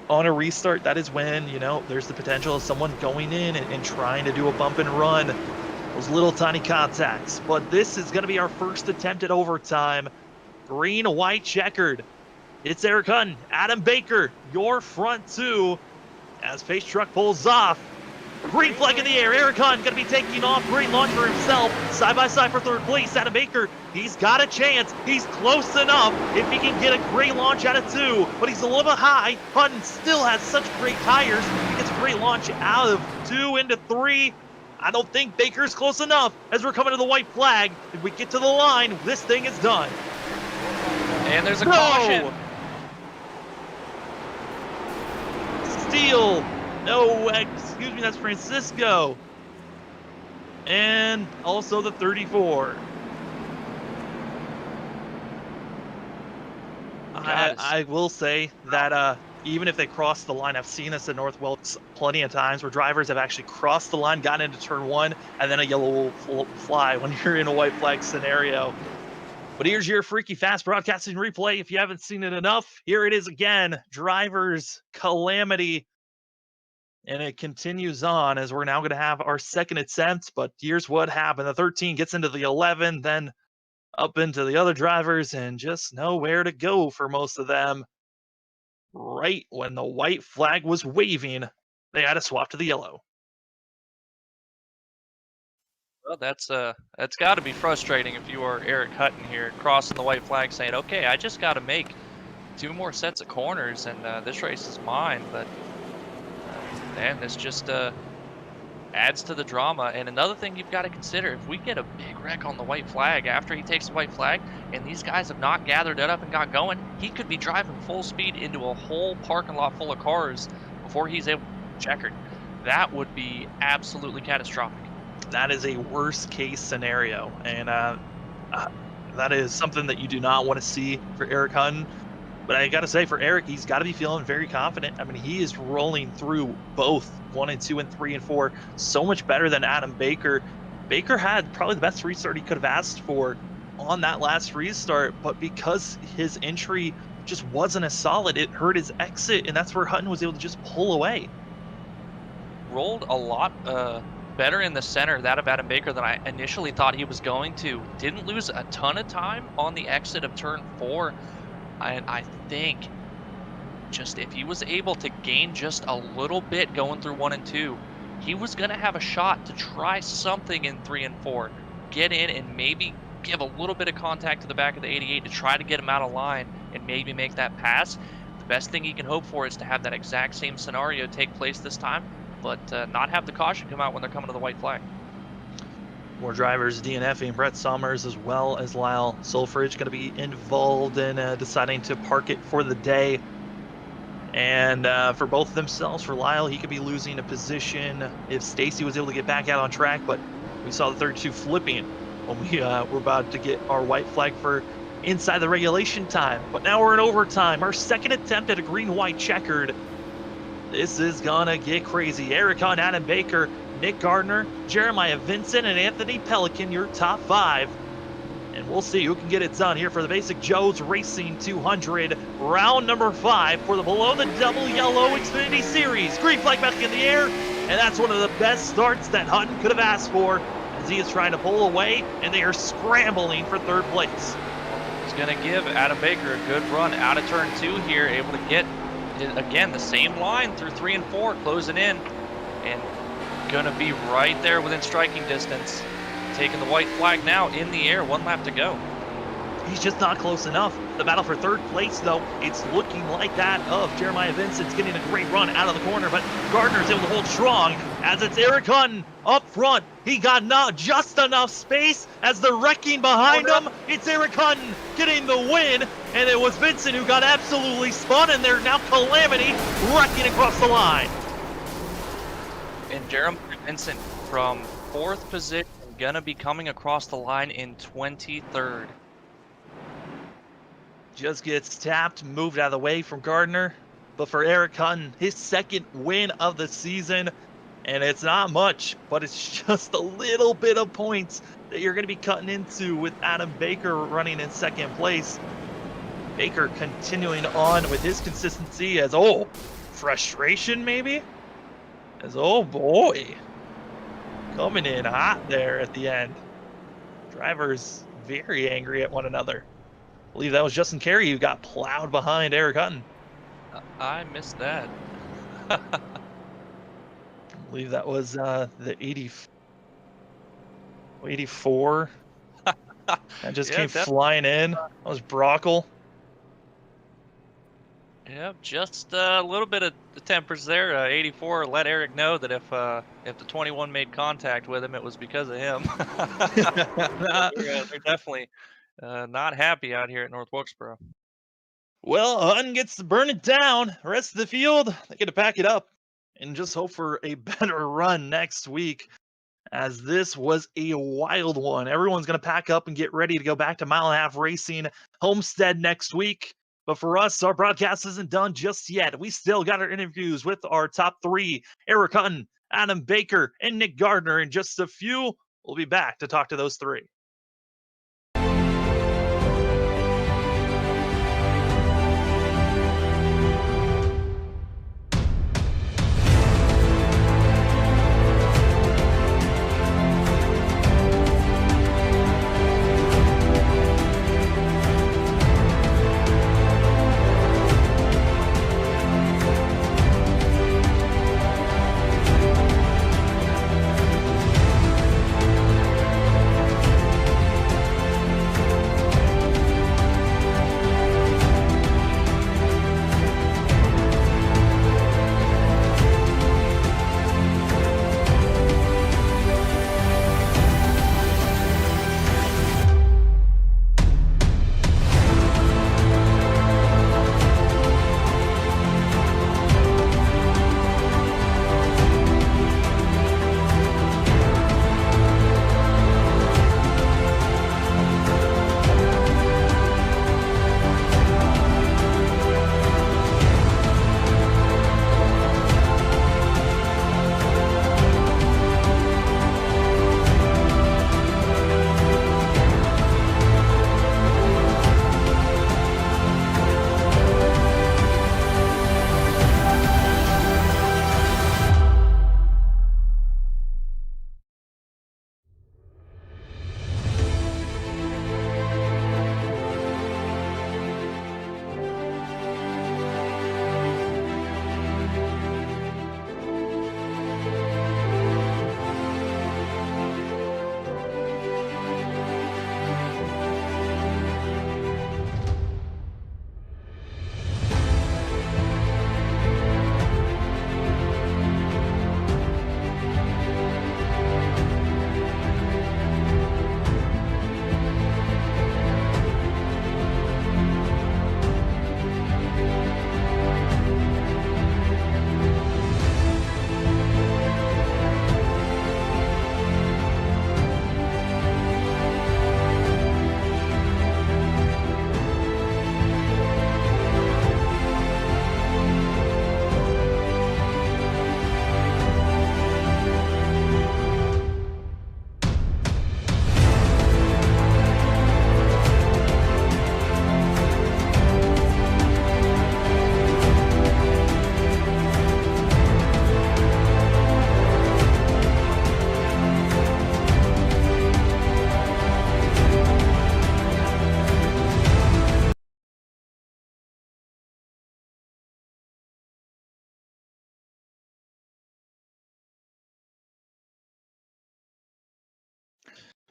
on a restart, that is when, there's the potential of someone going in and trying to do a bump and run, those little tiny contacts. But this is going to be our first attempt at overtime. Green, white, checkered. It's Eric Hutton, Adam Baker, your front 2 as Pace Truck pulls off. Green flag in the air. Eric Hutton going to be taking off. Great launch for himself. Side by side for 3rd place. Adam Baker, he's got a chance. He's close enough if he can get a great launch out of 2, but he's a little bit high. Hutton still has such great tires. He gets a great launch out of 2 into 3. I don't think Baker's close enough as we're coming to the white flag. If we get to the line, this thing is done.
And there's a caution.
Steele. No, excuse me, that's Francisco. And also the 34.
That is
I will say that even if they cross the line, I've seen this at North Wilkes plenty of times where drivers have actually crossed the line, gotten into turn one, and then a yellow will fly when you're in a white flag scenario. But here's your Freaky Fast broadcasting replay. If you haven't seen it enough, here it is again. Drivers calamity. And it continues on as we're now going to have our second attempt. But here's what happened. The 13 gets into the 11, then up into the other drivers, and just nowhere to go for most of them. Right when the white flag was waving, they had to swap to the yellow.
well, that's got to be frustrating if you are Eric Hutton here, crossing the white flag, saying, "Okay, I just got to make 2 more sets of corners, and this race is mine." But man, this just adds to the drama. And another thing you've got to consider, if we get a big wreck on the white flag after he takes the white flag and these guys have not gathered it up and got going, he could be driving full speed into a whole parking lot full of cars before he's able to checkered. That would be absolutely catastrophic.
That is a worst case scenario. And that is something that you do not want to see for Eric Hutton. But I got to say, for Eric, he's got to be feeling very confident. I mean, he is rolling through both 1 and 2 and 3 and 4 so much better than Adam Baker. Baker had probably the best restart he could have asked for on that last restart, but because his entry just wasn't as solid, it hurt his exit, and that's where Hutton was able to just pull away.
Rolled a lot better in the center, that of Adam Baker, than I initially thought he was going to. Didn't lose a ton of time on the exit of turn 4. And I think just if he was able to gain just a little bit going through 1 and 2, he was going to have a shot to try something in 3 and 4. Get in and maybe give a little bit of contact to the back of the 88 to try to get him out of line and maybe make that pass. The best thing he can hope for is to have that exact same scenario take place this time, but not have the caution come out when they're coming to the white flag.
More drivers DNFing. Brett Summers as well as Lyle Sulfridge going to be involved in deciding to park it for the day. And for both of themselves, for Lyle, he could be losing a position if Stacy was able to get back out on track. But we saw the 32 flipping when we were about to get our white flag for inside the regulation time. But now we're in overtime. Our second attempt at a green-white checkered. This is going to get crazy. Eric Hahn, Adam Baker, Nick Gardner, Jeremiah Vincent, and Anthony Pelican, your top 5. And we'll see who can get it done here for the Basic Joe's Racing 200. Round number 5 for the Below the Double Yellow Xfinity Series. Green flag back in the air, and that's one of the best starts that Hutton could have asked for as he is trying to pull away, and they are scrambling for 3rd place.
He's going to give Adam Baker a good run out of turn 2 here, able to get, again, the same line through 3 and 4, closing in, and going to be right there within striking distance. Taking the white flag now in the air, 1 lap to go.
He's just not close enough. The battle for 3rd place, though, it's looking like that of Jeremiah Vincent's getting a great run out of the corner, but Gardner's able to hold strong as it's Eric Hutton up front. He got not just enough space as the wrecking behind him. It's Eric Hutton getting the win, and it was Vincent who got absolutely spun, and they're now Calamity wrecking across the line.
And Jeremiah Vincent from 4th position, gonna be coming across the line in 23rd.
Just gets tapped, moved out of the way from Gardner. But for Eric Hutton, his 2nd win of the season, and it's not much, but it's just a little bit of points that you're going to be cutting into with Adam Baker running in 2nd place. Baker continuing on with his consistency as, frustration maybe? As, oh boy, coming in hot there at the end. Drivers very angry at one another. I believe that was Justin Carey who got plowed behind Eric Hutton.
I missed that.
I believe that was the 84. That just came flying in. That was Brockle.
Yep, just a little bit of the tempers there. 84 let Eric know that if the 21 made contact with him, it was because of him. They're definitely not happy out here at North Wilkesboro.
Well, Hutton gets to burn it down. The rest of the field, they get to pack it up and just hope for a better run next week, as this was a wild one. Everyone's going to pack up and get ready to go back to Mile and a Half Racing Homestead next week. But for us, our broadcast isn't done just yet. We still got our interviews with our top three, Eric Hutton, Adam Baker, and Nick Gardner. In just a few, we'll be back to talk to those three.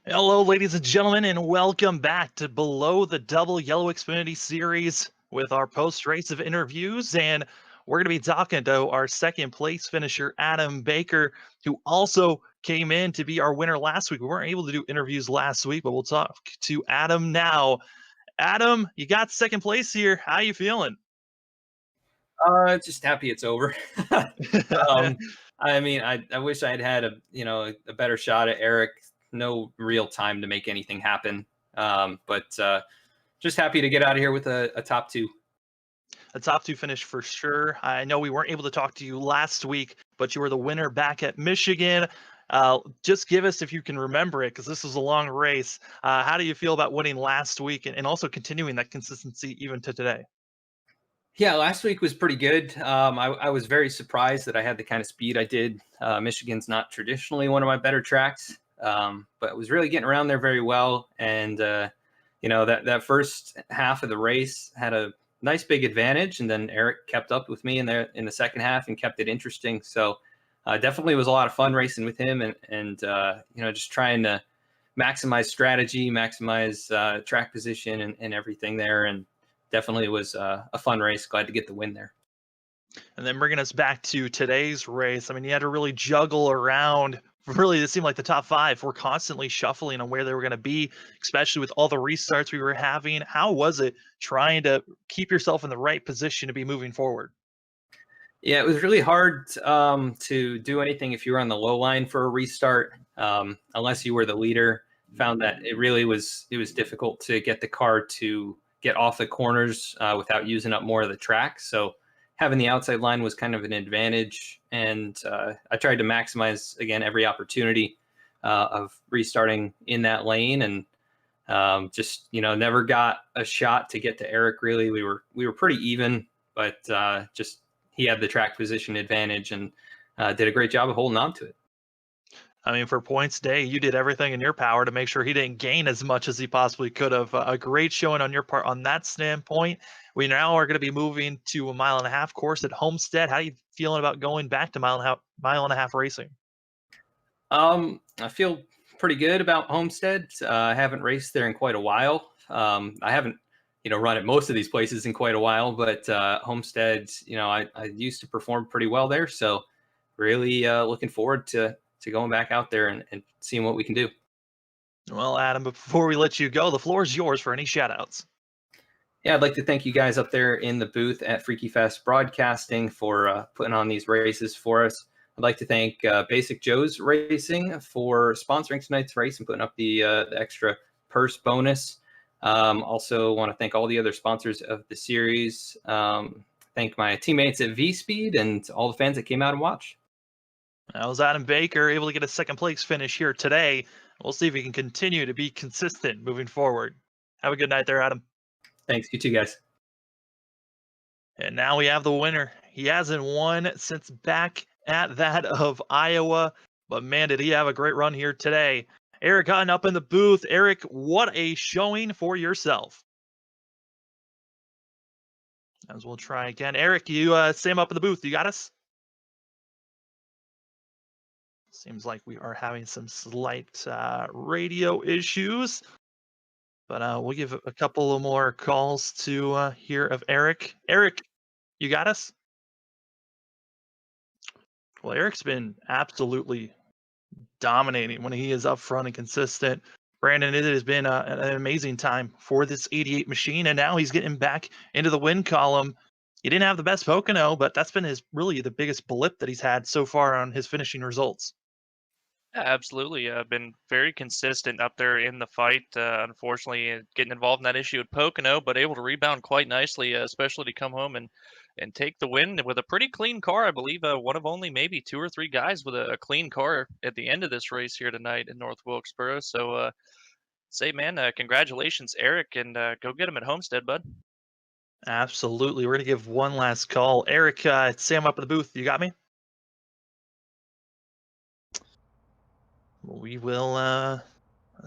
Hello, ladies and gentlemen, and welcome back to Below the Double Yellow Xfinity series with our post-race of interviews. And we're going to be talking to our second place finisher, Adam Baker, who also came in to be our winner last week. We weren't able to do interviews last week, but we'll talk to Adam now. Adam, you got second place here. How you feeling?
Just happy it's over. I mean, I wish I had a better shot at Eric. No real time to make anything happen. But just happy to get out of here with a top two.
A top two finish for sure. I know we weren't able to talk to you last week, but you were the winner back at Michigan. Just give us, if you can remember it, because this was a long race. How do you feel about winning last week and also continuing that consistency even to today?
Yeah, last week was pretty good. I was very surprised that I had the kind of speed I did. Michigan's not traditionally one of my better tracks, but I was really getting around there very well. And, that first half of the race had a nice big advantage. And then Eric kept up with me in the second half and kept it interesting. So definitely was a lot of fun racing with him and just trying to maximize strategy, maximize track position and everything there. And definitely was a fun race. Glad to get the win there.
And then bringing us back to today's race, I mean, you had to really juggle around. Really, it seemed like the top five were constantly shuffling on where they were going to be, especially with all the restarts we were having. How was it trying to keep yourself in the right position to be moving forward?
Yeah, it was really hard to do anything if you were on the low line for a restart, unless you were the leader. Found that it was difficult to get the car to get off the corners without using up more of the track. So having the outside line was kind of an advantage. And I tried to maximize, again, every opportunity of restarting in that lane, and just, never got a shot to get to Eric. Really, we were pretty even, but just he had the track position advantage and did a great job of holding on to it.
I mean, for points day, you did everything in your power to make sure he didn't gain as much as he possibly could have. A great showing on your part on that standpoint. We now are going to be moving to a 1.5 mile course at Homestead. How are you feeling about going back to mile and a half racing?
I feel pretty good about Homestead. I haven't raced there in quite a while. I haven't, run at most of these places in quite a while, but Homestead, I used to perform pretty well there. So really looking forward to going back out there and seeing what we can do.
Well, Adam, before we let you go, the floor is yours for any shout-outs.
Yeah, I'd like to thank you guys up there in the booth at Freaky Fast Broadcasting for putting on these races for us. I'd like to thank Basic Joe's Racing for sponsoring tonight's race and putting up the extra purse bonus. Also want to thank all the other sponsors of the series. Thank my teammates at V-Speed and all the fans that came out and watched.
That was Adam Baker, able to get a second place finish here today. We'll see if he can continue to be consistent moving forward. Have a good night there, Adam.
Thanks. You too, guys.
And now we have the winner. He hasn't won since back at that of Iowa, but man, did he have a great run here today. Eric Hutton up in the booth. Eric, what a showing for yourself. As we'll try again. Eric, you Sam up in the booth. You got us? Seems like we are having some slight radio issues, but we'll give a couple of more calls to hear of Eric. Eric, you got us? Well, Eric's been absolutely dominating when he is up front and consistent. Brandon, it has been an amazing time for this 88 machine, and now he's getting back into the win column. He didn't have the best Pocono, but that's been really the biggest blip that he's had so far on his finishing results.
Yeah, absolutely. Been very consistent up there in the fight. Unfortunately, getting involved in that issue at Pocono, but able to rebound quite nicely, especially to come home and take the win with a pretty clean car. I believe one of only maybe 2 or 3 guys with a clean car at the end of this race here tonight in North Wilkesboro. So, say, man, congratulations, Eric, and go get him at Homestead, bud.
Absolutely. We're going to give one last call. Eric, it's Sam up in the booth. You got me? We will,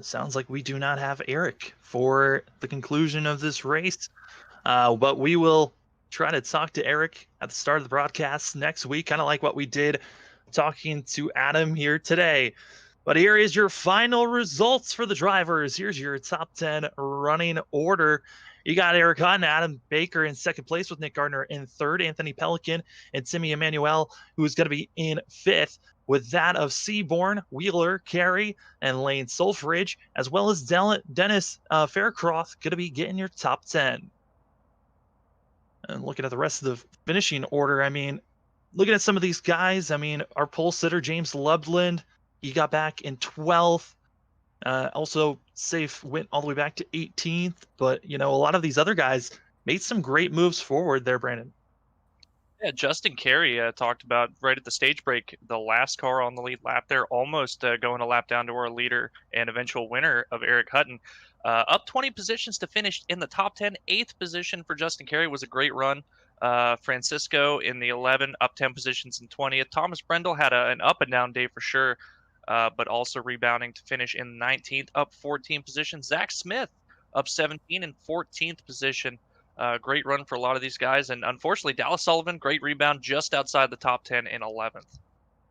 sounds like we do not have Eric for the conclusion of this race, but we will try to talk to Eric at the start of the broadcast next week, kind of like what we did talking to Adam here today. But here is your final results for the drivers. Here's your top 10 running order. You got Eric Hutton, Adam Baker in second place with Nick Gardner in third, Anthony Pelican and Timmy Emmanuel, who's going to be in fifth, with that of Seaborn, Wheeler, Carey, and Lane Sulfridge, as well as Dennis Faircloth, going to be getting your top 10. And looking at the rest of the finishing order, I mean, looking at some of these guys, I mean, our pole sitter, James Loveland, he got back in 12th. Also, Safe went all the way back to 18th. But, a lot of these other guys made some great moves forward there, Brandon.
Yeah, Justin Carey talked about right at the stage break, the last car on the lead lap there, almost going a lap down to our leader and eventual winner of Eric Hutton. Up 20 positions to finish in the top 10. 8th position for Justin Carey was a great run. Francisco in the 11, up 10 positions in 20th. Thomas Brendel had an up and down day for sure, but also rebounding to finish in 19th, up 14 positions. Zach Smith up 17 and 14th position. Great run for a lot of these guys. And unfortunately, Dallas Sullivan, great rebound just outside the top 10 in 11th.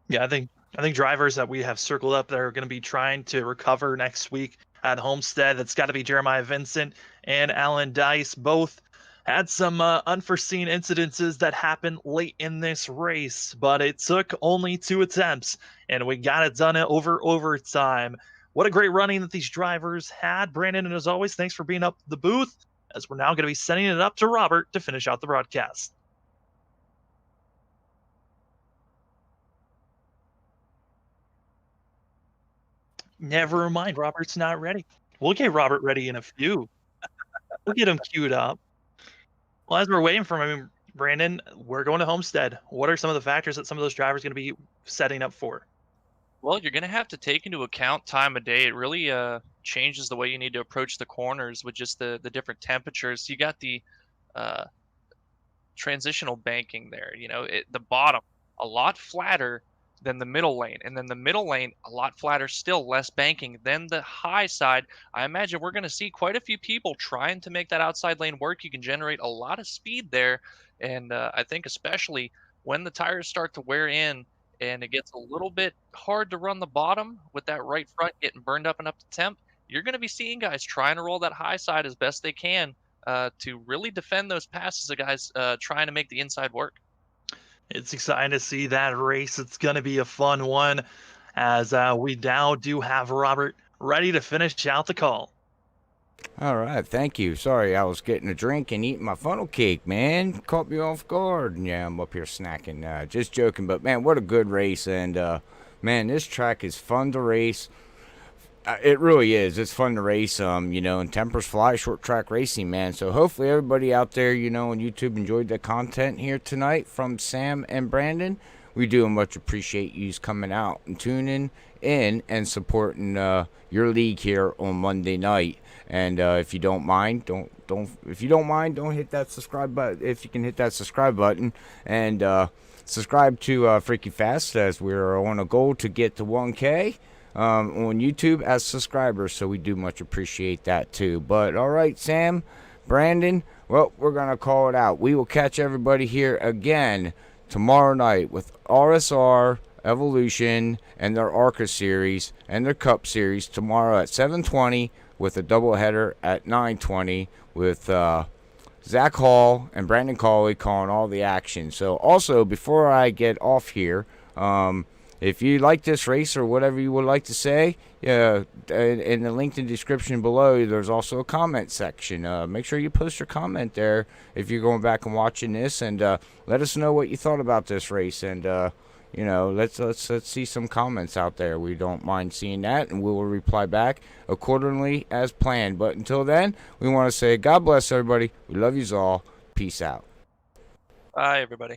Yeah, I think drivers that we have circled up that are going to be trying to recover next week at Homestead, that's got to be Jeremiah Vincent and Alan Dice. Both had some unforeseen incidences that happened late in this race, but it took only 2 attempts, and we got it done over overtime. What a great running that these drivers had. Brandon, and as always, thanks for being up the booth, as we're now going to be sending it up to Robert to finish out the broadcast. Never mind, Robert's not ready. We'll get Robert ready in a few. We'll get him queued up. Well, as we're waiting for him, I mean, Brandon, we're going to Homestead. What are some of the factors that some of those drivers are going to be setting up for?
Well, you're going to have to take into account time of day. It really changes the way you need to approach the corners with just the different temperatures. You got the uh, transitional banking there. The bottom a lot flatter than the middle lane, and then the middle lane a lot flatter still, less banking. Then the high side, I imagine we're going to see quite a few people trying to make that outside lane work. You can generate a lot of speed there, and I think especially when the tires start to wear in and it gets a little bit hard to run the bottom with that right front getting burned up and up to temp, you're going to be seeing guys trying to roll that high side as best they can to really defend those passes of guys trying to make the inside work.
It's exciting to see that race. It's going to be a fun one, as we now do have Robert ready to finish out the call.
All right, thank you. Sorry, I was getting a drink and eating my funnel cake, man. Caught me off guard. Yeah, I'm up here snacking. Just joking, but man, what a good race. And man, this track is fun to race. It really is. It's fun to race, and tempers fly, short track racing, man. So hopefully everybody out there, on YouTube enjoyed the content here tonight from Sam and Brandon. We do much appreciate you coming out and tuning in and supporting your league here on Monday night. And if you don't mind, don't hit that subscribe button. If you can hit that subscribe button and subscribe to Freaky Fast, as we're on a goal to get to 1K. On YouTube as subscribers, so we do much appreciate that too. But all right, Sam, Brandon, well, we're gonna call it out. We will catch everybody here again tomorrow night with RSR Evolution and their ARCA series and their Cup series tomorrow at 7:20, with a doubleheader at 9:20 with Zach Hall and Brandon Cawley calling all the action. So also, before I get off here, if you like this race or whatever you would like to say, in the link in the description below, there's also a comment section. Make sure you post your comment there if you're going back and watching this, and let us know what you thought about this race. And let's see some comments out there. We don't mind seeing that, and we will reply back accordingly as planned. But until then, we want to say God bless everybody. We love you all. Peace out.
Bye, everybody.